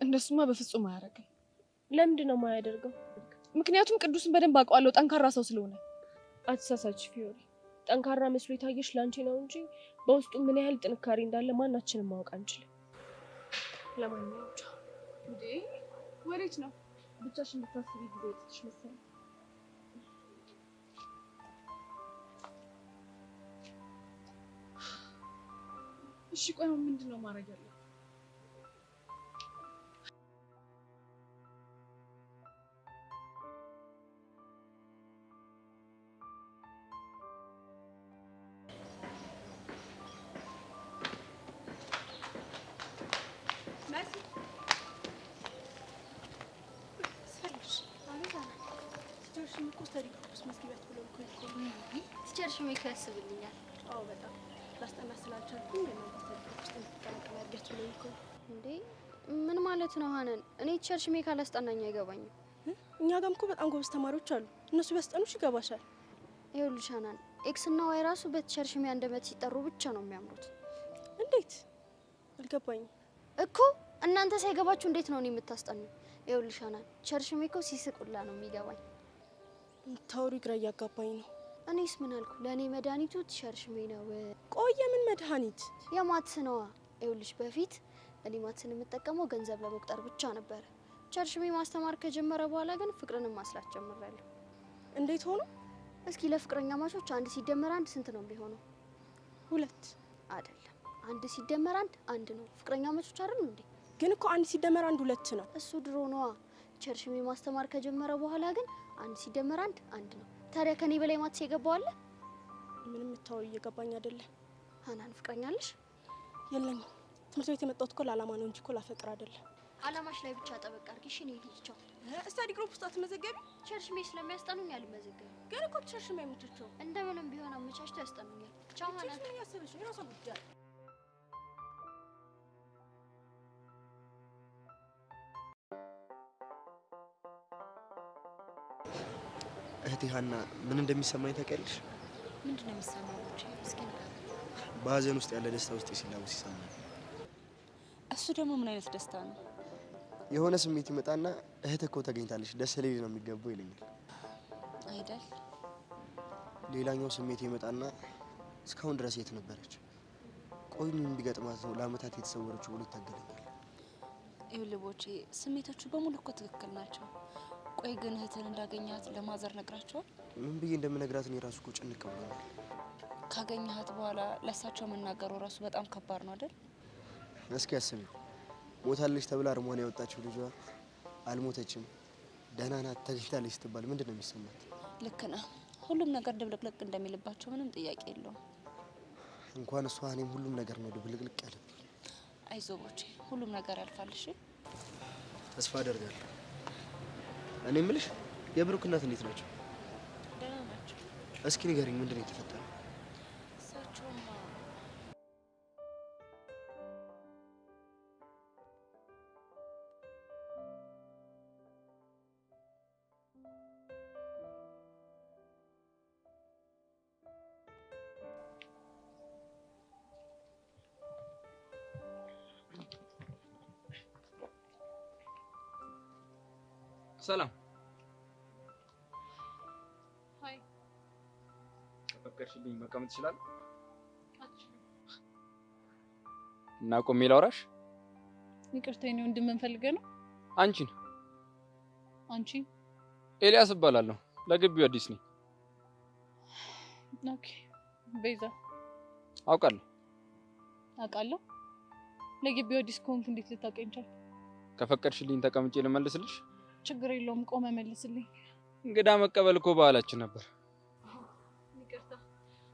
እንደሱማ በፍጹም አያደርግም። ለምንድን ነው የማያደርገው? ምክንያቱም ቅዱስን በደንብ አውቀዋለሁ፣ ጠንካራ ሰው ስለሆነ። አትሳሳች ፊዮሪ፣ ጠንካራ መስሎ የታየሽ ላንቺ ነው እንጂ በውስጡ ምን ያህል ጥንካሬ እንዳለ ማናችንም ማወቅ አንችልም። ለማንኛውም ቻው። እንዴ ወዴት ነው? ብቻሽን እንድታስቢ ጊዜ ወጥተሽ መሰለኝ። እሺ ቆይ አሁን ምንድን ነው ማድረግ ያለው? ቲቸርሽ ሜክ ያስብልኛል። አዎ በጣም ላስጠና ስላልቻልኩኝ እንዴ ምን ማለት ነው ሀነን? እኔ ቲቸርሽ ሜክ አላስጠናኝ አይገባኝም። እኛ ጋርም እኮ በጣም ጎበዝ ተማሪዎች አሉ። እነሱ ቢያስጠኑሽ ይገባሻል። ይኸውልሽ ሀናን፣ ኤክስ እና ዋይ ራሱ በቲቸርሽ ሜ አንደበት ሲጠሩ ብቻ ነው የሚያምሩት። እንዴት? አልገባኝም እኮ እናንተ ሳይገባችሁ እንዴት ነው እኔ የምታስጠኑ? ይኸውልሽ ሀናን፣ ቲቸርሽ ሜ እኮ ሲስቁላ ነው የሚገባኝ። ታውሪ ግራ እያጋባኝ ነው። እኔስ ምን አልኩ? ለእኔ መድኃኒቱ ቲቸርሽ ሜ ነው። ቆየ ምን መድኃኒት? የማትስ ነዋ። ይኸውልሽ በፊት እኔ ማትስን የምጠቀመው ገንዘብ ለመቁጠር ብቻ ነበረ። ቲቸርሽ ሜ ማስተማር ከጀመረ በኋላ ግን ፍቅርንም ማስላት ጀምሬያለሁ። እንዴት ሆኖ? እስኪ ለፍቅረኛ ማቾች 1 ሲደመር 1 ስንት ነው የሚሆነው? 2 አይደለም፣ 1 ሲደመር 1 1 ነው። ፍቅረኛ ማቾች አይደል እንዴ? ግን እኮ 1 ሲደመር 1 2 ነው። እሱ ድሮ ነዋ። ቲቸርሽ ሜ ማስተማር ከጀመረ በኋላ ግን 1 ሲደመር 1 1 ነው። ታዲያ ከኔ በላይ ማትስ የገባው አለ? ምንም የምታወሪ እየገባኝ አይደለም። ሀናን ፍቅረኛ አለሽ? የለኝም። ትምህርት ቤት የመጣሁት እኮ ለዓላማ ነው እንጂ እኮ ላፈቅር አይደለም። አላማሽ ላይ ብቻ ጠበቅ አድርጊ። እሺ ነው ልጅቻው። ስታዲ ግሩፕ ውስጥ አትመዘገቢ? ቲቸርሽ ሜ ስለሚያስጠኑኝ አልመዘገብም። ግን እኮ ቲቸርሽ ሜ አይመቻቸውም። እንደምንም ቢሆን አመቻችቶ ያስጠኑኛል። ቻው ሀናን። ምን ያሰበሽ ነው? የራሷ ጉዳይ። እህቴ ሀና ምን እንደሚሰማኝ ታውቂያለሽ? ምንድን ነው የሚሰማው? እስኪ ንገረኝ። በሀዘን ውስጥ ያለ ደስታ ውስጥ ሲላወስ ይሰማል። እሱ ደግሞ ምን አይነት ደስታ ነው? የሆነ ስሜት ይመጣና እህት እኮ ተገኝታለች ደስ ሊል ነው የሚገባው ይለኛል አይደል? ሌላኛው ስሜት ይመጣና እስካሁን ድረስ የት ነበረች? ቆይ ምን ቢገጥማት ነው ለአመታት የተሰወረችው ብሎ ይታገለኛል። ልቦቼ ስሜቶቹ በሙሉ እኮ ትክክል ናቸው። ቆይ ግን እህትን እንዳገኛት ለማዘር ነግራቸዋል? ምን ብዬ እንደምነግራት እኔ ራሱ እኮ ጭንቅ ብሎኛል። ካገኘሃት በኋላ ለእሳቸው መናገሩ ራሱ በጣም ከባድ ነው አይደል? እስኪ አስቢው፣ ሞታለች ተብላ እርሟን ያወጣችው ልጇ አልሞተችም ደህና ናት ተገኝታለች ስትባል ምንድን ነው የሚሰማት? ልክ ነህ። ሁሉም ነገር ድብልቅልቅ እንደሚልባቸው ምንም ጥያቄ የለውም። እንኳን እሷ እኔም ሁሉም ነገር ነው ድብልቅልቅ ያለ። አይዞህ ቦቼ፣ ሁሉም ነገር ያልፋል። እሺ ተስፋ አደርጋለሁ። እኔ የምልሽ የብሩክ እናት እንዴት ናቸው? ደህና ናቸው። እስኪ ንገሪኝ፣ ምንድን ነው የተፈጠረው? እሳቸውማ ሰላም ሃይ ከፈቀድሽልኝ መቀመጥ ይችላል? እና ቆሜ ላውራሽ? ይቅርታ የኔ ወንድም ፈልገህ ነው? አንቺን። አንቺ? ኤልያስ እባላለሁ። ለግቢው አዲስ ነኝ። ኦኬ። ቤዛ? አውቃለሁ። ለግቢው አዲስ ከሆንክ እንዴት ልታውቀኝ ቻልክ? ከፈቀድሽልኝ ተቀምጬ ልመልስልሽ? ችግር የለውም፣ ቆመ መልስልኝ። እንግዳ መቀበል እኮ ባህላችን ነበር። ይቅርታ፣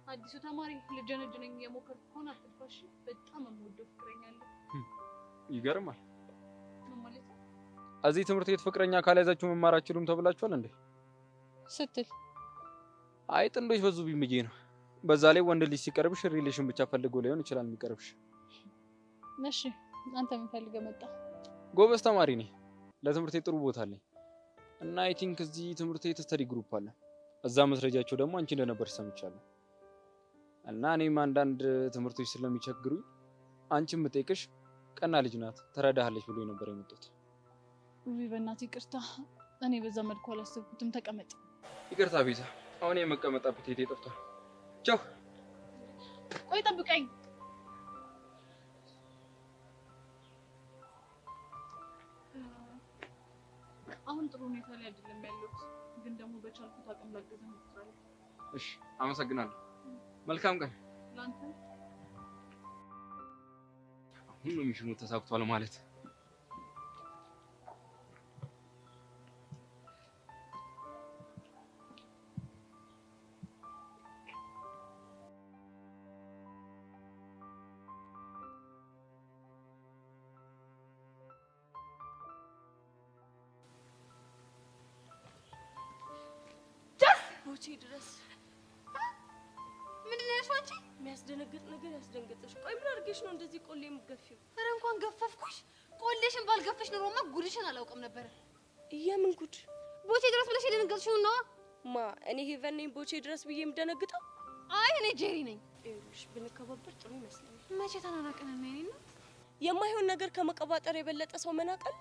አዲሱ ተማሪ ልጀነጅነኝ የሞከርኩ ከሆነ አትልፋሽ። በጣም የምወደው ፍቅረኛ አለ። ይገርማል። ምን ማለት ነው? እዚህ ትምህርት ቤት ፍቅረኛ ካልያዛችሁ መማር አትችሉም ተብላችኋል እንዴ? ስትል አይ ጥንዶች በዙብኝ ብዬ ነው። በዛ ላይ ወንድ ልጅ ሲቀርብሽ ሪሌሽን ብቻ ፈልጎ ላይሆን ይችላል የሚቀርብሽ። እሺ፣ አንተ ምን ፈልገህ መጣ? ጎበዝ ተማሪ ነኝ። ለትምህርት ጥሩ ቦታ አለኝ እና አይ ቲንክ እዚህ ትምህርት ቤት ስተዲ ግሩፕ አለ። እዛ መስረጃቸው ደግሞ አንቺ እንደነበርሽ ሰምቻለሁ። እና እኔም አንዳንድ ትምህርቶች ስለሚቸግሩኝ አንቺ የምጠይቅሽ ቀና ልጅ ናት ተረዳሃለች ብሎ ነበር የመጣሁት። ውይ በእናትህ ይቅርታ፣ እኔ በዛ መልኩ አላሰብኩትም። ተቀመጥ። ይቅርታ ቤዛ፣ አሁን የመቀመጥ አፕቲቴ ጠፍቷል። ቻው። ቆይ ጠብቀኝ። አሁን ጥሩ ሁኔታ ላይ አይደለም ያለሁት፣ ግን ደግሞ በቻልኩት አቅም ላግዝህ እሞክራለሁ። እሺ፣ አመሰግናለሁ። መልካም ቀን ላንተ። አሁን ነው ሚሽኑ ተሳክቷል ማለት። ቦቼ ድረስ ምንድን ነው ያልሽው አንቺ? የሚያስደነግጥ ነገር ያስደንገጠሽ። ቆይ ምን አድርገሽ ነው እንደዚህ ቆሌ የምትገፊው? ኧረ እንኳን ገፈፍኩሽ። ቆሌሽን ባልገፈሽ ኖሮማ ጉድሽን አላውቅም ነበር። የምን ጉድ? ቦቼ ድረስ ብለሽ የደነገጥሽው ነው? ማ እኔ ሄቨን ነኝ ቦቼ ድረስ ብዬ የምደነግጠው? አይ እኔ ጄሪ ነኝ። ይኸውልሽ ብንከባበር ጥሩ ይመስለኛል። መቼ ተናናቅን? እኔ ነው የማይሆን ነገር ከመቀባጠር የበለጠ ሰው መናቅ አለ?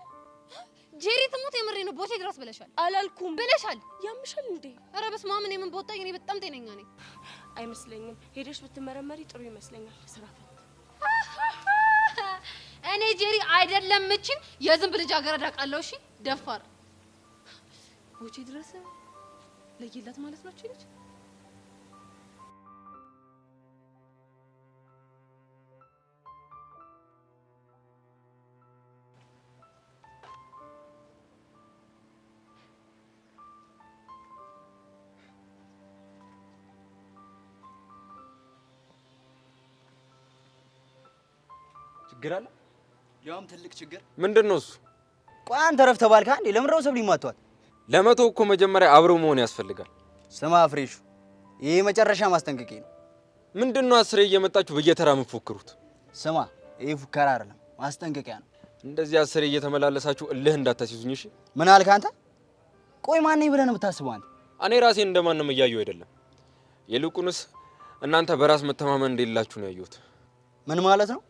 ጄሪ ትሙት የምሬ ነው። ቦቼ ድረስ ብለሻል። አላልኩም። ብለሻል። ያምሻል እንዴ? ኧረ በስመ አብ፣ እኔ ምን በወጣኝ። እኔ በጣም ጤነኛ ነኝ። አይመስለኝም። ሄደሽ ብትመረመሪ ጥሩ ይመስለኛል። ስራ ፈት እኔ ጄሪ አይደለም ምችን የዝንብ ልጅ አገረድ አውቃለሁ። እሺ ደፋር ቦቼ ድረስ ለይላት ማለት ነው። እቺ ልጅ ችግር አለ? ያውም ትልቅ ችግር። ምንድነው እሱ? ቆይ አንተ ረፍ ተባልካ እንዴ? ለምን ነው ሰብሊ ማጥቷል? ለመቶ እኮ መጀመሪያ አብሮ መሆን ያስፈልጋል። ስማ ፍሬሹ፣ ይሄ መጨረሻ ማስጠንቀቂያ ነው። ምንድነው አስሬ እየመጣችሁ በየተራ የምትፎክሩት? ስማ፣ ይሄ ፉከራ አይደለም ማስጠንቀቂያ ነው። እንደዚህ አስሬ እየተመላለሳችሁ እልህ እንዳታስይዙኝ እሺ? ምን አልክ አንተ? ቆይ ማን ነኝ ብለህ ነው የምታስበው አንተ? እኔ ራሴን እንደማንም እያየሁ አይደለም። ይልቁንስ እናንተ በራስ መተማመን እንደሌላችሁ ነው ያየሁት። ምን ማለት ነው?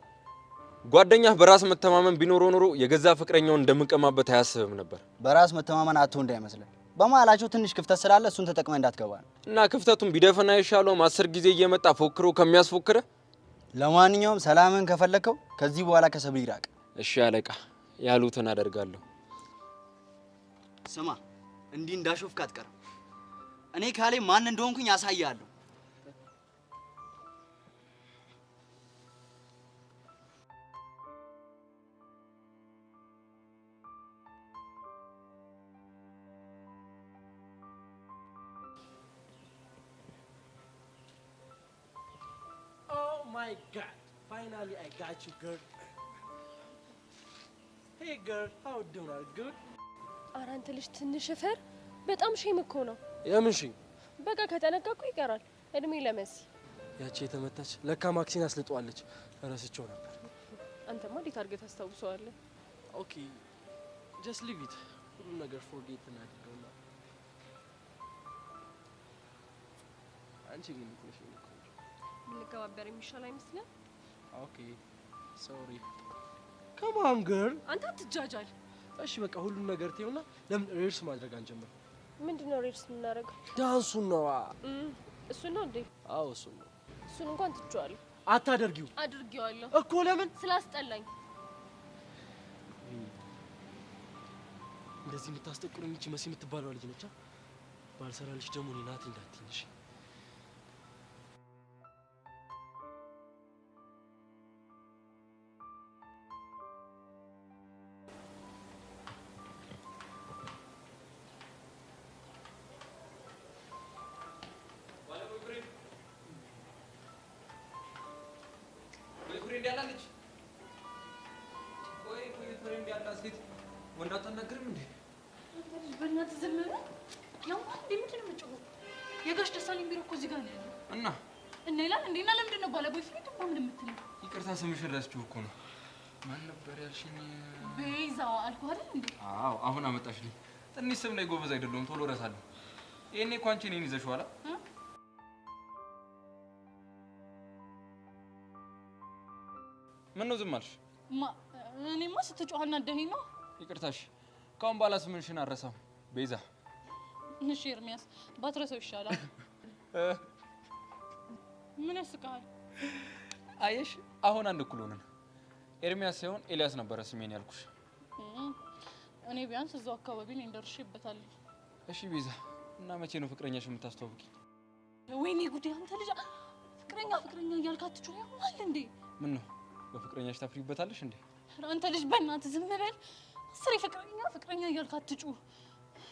ጓደኛህ በራስ መተማመን ቢኖረው ኖሮ የገዛ ፍቅረኛውን እንደምቀማበት አያስብም ነበር። በራስ መተማመን አጥቶ እንዳይመስልህ። በመሀላቸው ትንሽ ክፍተት ስላለ እሱን ተጠቅመህ እንዳትገባ ነው። እና ክፍተቱን ቢደፈና ይሻለውም 10 ጊዜ እየመጣ ፎክሮ ከሚያስፎክረ። ለማንኛውም ሰላምን ከፈለከው ከዚህ በኋላ ከሰብሊ ይራቅ። እሺ አለቃ፣ ያሉትን አደርጋለሁ። ስማ፣ እንዲህ እንዳሾፍክ አትቀርም። እኔ ካሌ ማን እንደሆንኩኝ ያሳያለሁ። ማይ my God. Finally, I got you, girl. Hey, girl. How you doing? Are you good? ኧረ አንተ ልጅ ትንሽ ፈር በጣም ሼም እኮ ነው። የምን ሼም? በቃ ከተነካኩ ይቀራል። እድሜ ለመሲ። ያቺ የተመታች ለካ ማክሲን አስልጧለች። ረስቼው ነበር። አንተማ እንዴት አድርገህ ታስታውሰዋለህ? ኦኬ ጀስት ሊቭ ኢት። ሁሉ ነገር ፎርጌት እናድርገውና አንቺ ግን ትንሽ ነው ብንከባበር የሚሻል አይመስልም? ኦኬ ሶሪ ካም ኦን ገርል። አንተ አትጃጃል። እሺ በቃ ሁሉ ነገር ተይውና ለምን ሬርስ ማድረግ አንጀምር? ምንድነው ሬርስ የምናደርገው? ዳንሱን ነው። እሱን ነው እንዴ? አዎ እሱን ነው። እሱን እንኳን ትቼዋለሁ። አታደርጊው። አድርጌዋለሁ እኮ ለምን? ስላስጠላኝ። እንደዚህ የምታስጠቁረኝ እቺ መሲ የምትባለው ልጅ ነች። ባልሰራልሽ ደግሞ እኔ ናት እንዳትይኝሽ። የጋሽ ደሳለኝ ቢሮ እኮ እዚህ ጋር ነው ያለው። እና ይላል እንዴ? እና ለምንድን ነው ባለ ቦይፍሬንድ ምናምን የምትለው? ይቅርታ ስምሽን ረስቼው እኮ ነው። ማን ነበር ያልሽኝ? ቤዛ አልኩህ አይደል እንዴ? አዎ አሁን አመጣሽልኝ። ትንሽ ስም ላይ ጎበዝ አይደለሁም፣ ቶሎ እረሳለሁ። ይሄኔ እኮ አንቺ እኔን ይዘሽዋል። ምን ነው ዝም አልሽ? እኔማ ስትጮህ አናደኸኝ ነው። ይቅርታሽ። ካሁን በኋላ ስምሽን አልረሳም። ቤዛ። እሺ ኤርሚያስ፣ ባትረሳው ይሻላል። ምን ያስቃል? አየሽ፣ አሁን አንድ እኩል ሆነን። ኤርሚያስ ሳይሆን ኤልያስ ነበረ ስሜን ያልኩሽ። እኔ ቢያንስ እዛው አካባቢ ነኝ፣ ደርሼበታለሁ። እሺ ቤዛ፣ እና መቼ ነው ፍቅረኛሽ የምታስተዋውቂኝ? ወይኔ ጉዴ! አንተ ልጅ ፍቅረኛ እያልክ አትጮህ ያማል እንዴ? ምን ነው በፍቅረኛሽ ታፍሪበታለሽ እንዴ? አንተ ልጅ በእናትህ ዝም በል። ስሪ ፍቅረኛ እያልክ አትጮህ።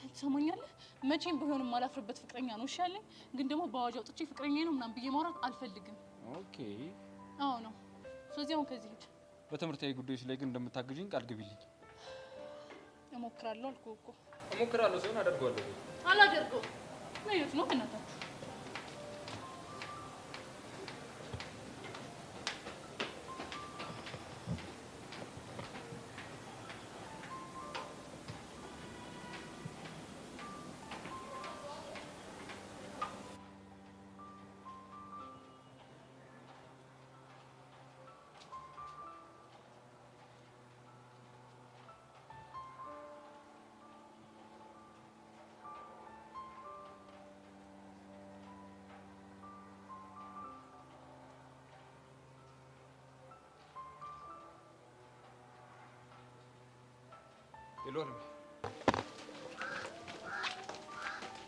ትሰማኛለህ? መቼም ቢሆን የማላፍርበት ፍቅረኛ ነው። እሺ ያለኝ ግን ደግሞ በአዋጅ አውጥቼ ፍቅረኛዬ ነው ምናምን ብዬ ማውራት አልፈልግም። ኦኬ አዎ ነው። ስለዚህ አሁን ከዚህ ሂድ። በትምህርታዊ ጉዳዮች ላይ ግን እንደምታግዥኝ ቃል ግቢልኝ። እሞክራለሁ አልኩህ እኮ። እሞክራለሁ ሳይሆን አደርገዋለሁ። አላደርገውም። ምን አይነት ነው በእናታችሁ?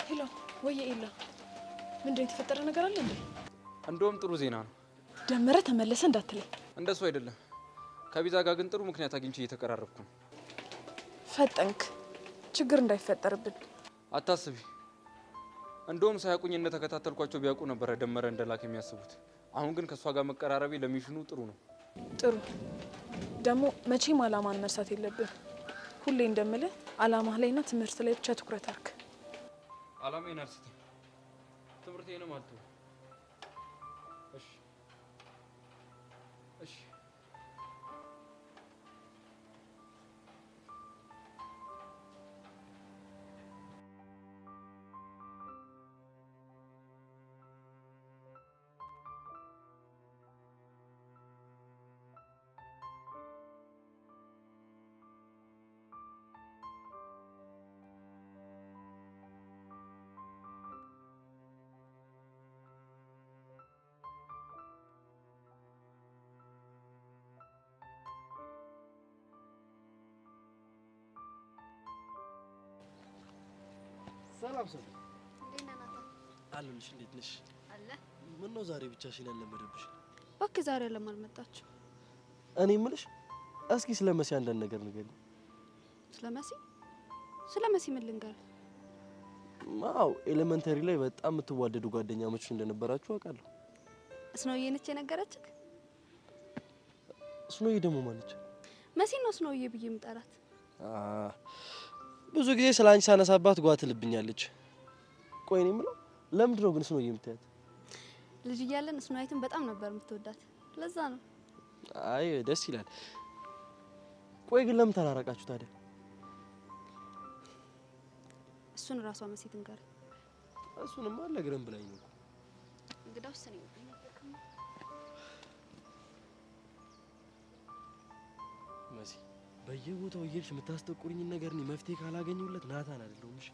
ሄሎ፣ ወየ ኤላ፣ ምንድን የተፈጠረ ነገር አለ እንዴ? እንደውም ጥሩ ዜና ነው። ደመረ ተመለሰ እንዳትለኝ። እንደሱ አይደለም። ከቢዛ ጋር ግን ጥሩ ምክንያት አግኝቼ እየተቀራረብኩ ነው። ፈጠንክ፣ ችግር እንዳይፈጠርብን። አታስቢ። እንደውም ሳያውቁኝ እንደተከታተልኳቸው ቢያውቁ ነበረ ደመረ እንደላክ የሚያስቡት። አሁን ግን ከእሷ ጋር መቀራረቤ ለሚሽኑ ጥሩ ነው። ጥሩ ደግሞ መቼም አላማን መርሳት የለብን። ሁሌ እንደምልህ አላማህ ላይና ትምህርት ላይ ብቻ ትኩረት አድርግ። አላማዬን አልስትም፣ ትምህርቴንም አልተውም። እሺ እሺ። ሰላም ሰው እንዴት ነህ ናታ? አለሁልሽ። እንዴት ነሽ? አለ። ምን ነው ዛሬ ብቻሽን ያለመደብሽ? እባክህ ዛሬ አልመጣችም። እኔ የምልሽ እስኪ ስለ መሲ አንዳንድ ነገር ንገሪኝ። ስለ መሲ ምን ልንገርህ? አዎ ኤሌመንተሪ ላይ በጣም የምትዋደዱ ጓደኛሞች እንደነበራችሁ አውቃለሁ። እስነውዬ ነች የነገረችህ? ስኖዬ ደግሞ ማነች? መሲ ነው ስኖዬ ብዬ የምጠራት። ብዙ ጊዜ ስላንቺ ሳነሳባት ጓት ልብኛለች። ቆይ እኔ የምለው ለምንድን ነው ግን ስኖዬ የምታያት? ልጅ እያለን ስኖዬትን በጣም ነበር የምትወዳት፣ ለዛ ነው። አይ ደስ ይላል። ቆይ ግን ለምን ተራራቃችሁ ታዲያ? እሱን ራሷ መሲ ትንገር። እሱንማ አልነግርም ብላኝ ነው። እንግዳውስ እኔ መሲ በየቦታው እየሄድሽ የምታስጠቁርኝ ነገር እኔ መፍትሄ ካላገኘሁለት ናታን አይደለሁም። እሺ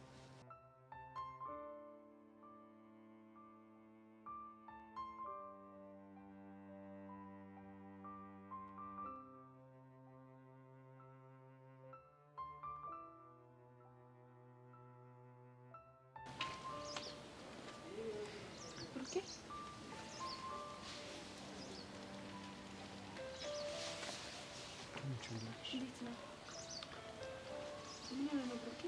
እንዴት ነው? ምን ነው ብሩኬ?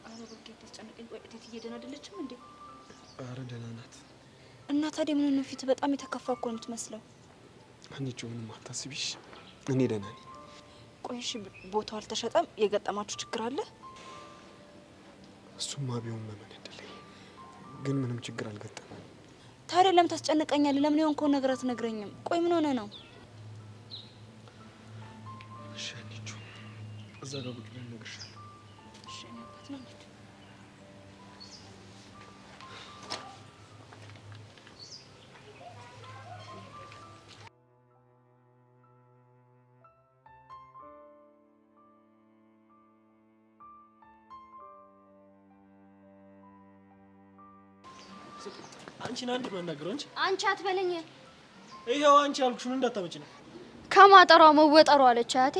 አረ ብሩኬ ተጨነቀኝ። ቆይ እቴትዬ ደህና አይደለችም እንዴ? አረ ደህና ናት። እና ታዲያ ምን ነው ፊት በጣም የተከፋ እኮ ነው የምትመስለው። አንቺ ምንም አታስቢሽ፣ እኔ ደህና ነኝ። ቆይ እሺ ቦታው አልተሸጠም? የገጠማችሁ ችግር አለ? እሱማ ቢሆን መመለደለኝ፣ ግን ምንም ችግር አልገጠመም። ታዲያ ለምን ታስጨንቀኛለህ? ለምን የሆንከውን ነገር አትነግረኝም? ቆይ ምን ሆነ ነው? እሺ አንቺ እዛ ጋር ቁጭ ብለን እነግርሻለሁ። እሺ እኔ አባት ነው እንዴ? አንቺን አንድ ማናገረው እንጂ አንቺ አትበለኝ። ይሄው አንቺ ያልኩሽ ምን እንዳታመጪ ነው። ከማጠሯ መወጠሯ አለች አያቴ።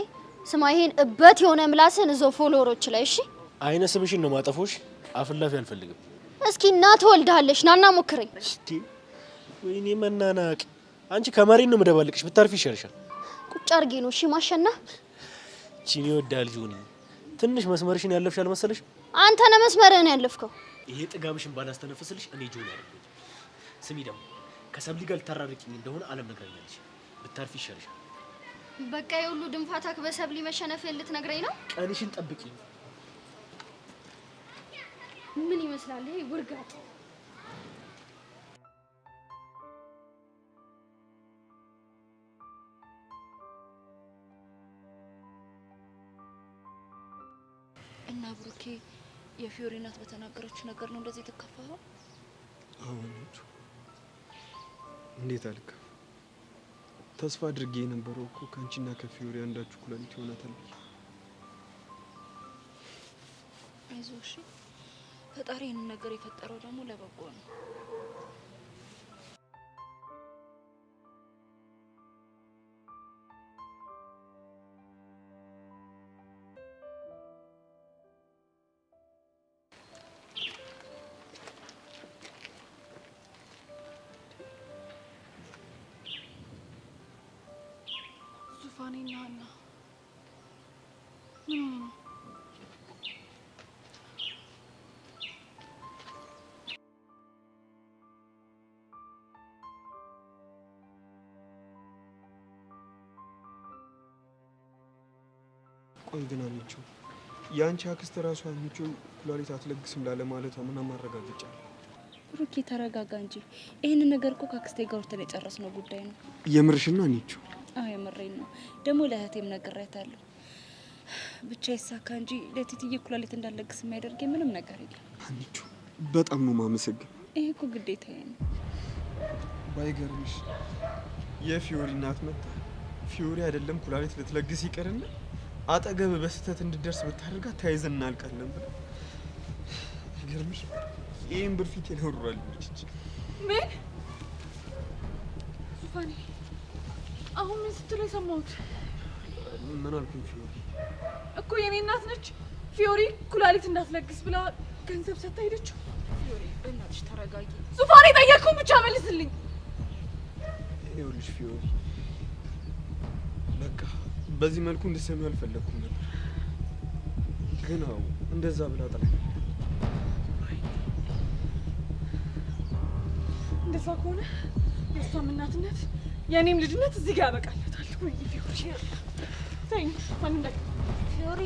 ስማ ይሄን እበት የሆነ ምላስን እዛው ፎሎወሮች ላይ እሺ። አይነ ስምሽን ነው ማጠፎሽ። አፍላፊ አልፈልግም። እስኪ እናት ወልዳለሽ ናና ሞክረኝ። እስቲ ወይኔ መናናቅ። አንቺ ከመሬት ነው መደባልቅሽ። ብታርፊ ይሻልሻል። ቁጭ አርጌ ነው እሺ ማሸና። ቺኒ ወዳል ጆኒ ትንሽ መስመርሽን ያለፍሽ አልመሰለሽ? አንተ ነህ መስመርህን ያለፍከው። ይሄ ጥጋብሽን ባላስተነፍስልሽ እኔ ጆኒ አይደለም። ስሚ ደግሞ ከሰብሊ ጋር ልታራርቂኝ እንደሆነ አለም ነግራኛለች። ብታርፊ ይሻልሻል። በቃ የሁሉ ድንፋታክ በሰብሊ መሸነፍህን ልትነግረኝ ነው? ቀንሽን ጠብቂ። ምን ይመስላል ይሄ ውርጋጥ? እና ብሩኬ የፊዮሪ እናት በተናገረችው ነገር ነው እንደዚህ የተከፋኸው? አሁን እንዴት አልከ? ተስፋ አድርጌ የነበረው እኮ ካንቺና ከፊዮሪ አንዳችሁ ኩላሊት ይሆናታል። አይዞሽ፣ ፈጣሪ ይህንን ነገር የፈጠረው ደግሞ ለበጎ ነው። ዙፋኔና ሀና ምን ሆነ ነው? ቆይ ግን አንቺ የአንቺ አክስት ራሷ አንቺ ኩላሊት አትለግስም ላለ ማለቷ ምን ማረጋገጫ? ብሩኬ ተረጋጋ እንጂ ይሄንን ነገር እኮ ከአክስቴ ጋር ወርተን የጨረስነው ጉዳይ ነው። የምርሽና አንቺ? አዎ የምሬን ነው። ደግሞ ለእህቴም ነግሬያታለሁ። ብቻ ይሳካ እንጂ ለቲቲዬ ኩላሊት እንዳለግስ የሚያደርገኝ ምንም ነገር የለም። አንቺ በጣም ነው ማመሰግን። ይሄ እኮ ግዴታዬ ነው። ባይገርምሽ የፊዮሪ እናት መጣ ፊዮሪ አይደለም ኩላሊት ልትለግስ ይቀርና አጠገብ በስተት እንድደርስ ብታደርጋት ተያይዘን እናልቃለን ብለ ይገርምሽ ይሄን ብርፊት ይኖርራል ልጅ ምን ዙፋኔ አሁን ምን ስትል የሰማሁት? ምን አልኩኝ? ፊዮሪ እኮ የኔ እናት ነች። ፊዮሪ ኩላሊት እንዳትለግስ ብላ ገንዘብ ሰጥታ ሄደችው። ፊዮሪ በእናትሽ ተረጋጊ። ዙፋኔ ጠየቅኩን ብቻ መልስልኝ። ይኸውልሽ ፊዮሪ በቃ በዚህ መልኩ እንድትሰሚው አልፈለኩም ነበር፣ ግን አዎ እንደዛ ብላ ጥላኝ። እንደዛ ከሆነ የእሷም እናትነት የእኔም ልጅነት እዚህ ጋር ያበቃለታል። ወይ ፊዮሪ ተይኝ። ማን እንዳይ ፊዮሪ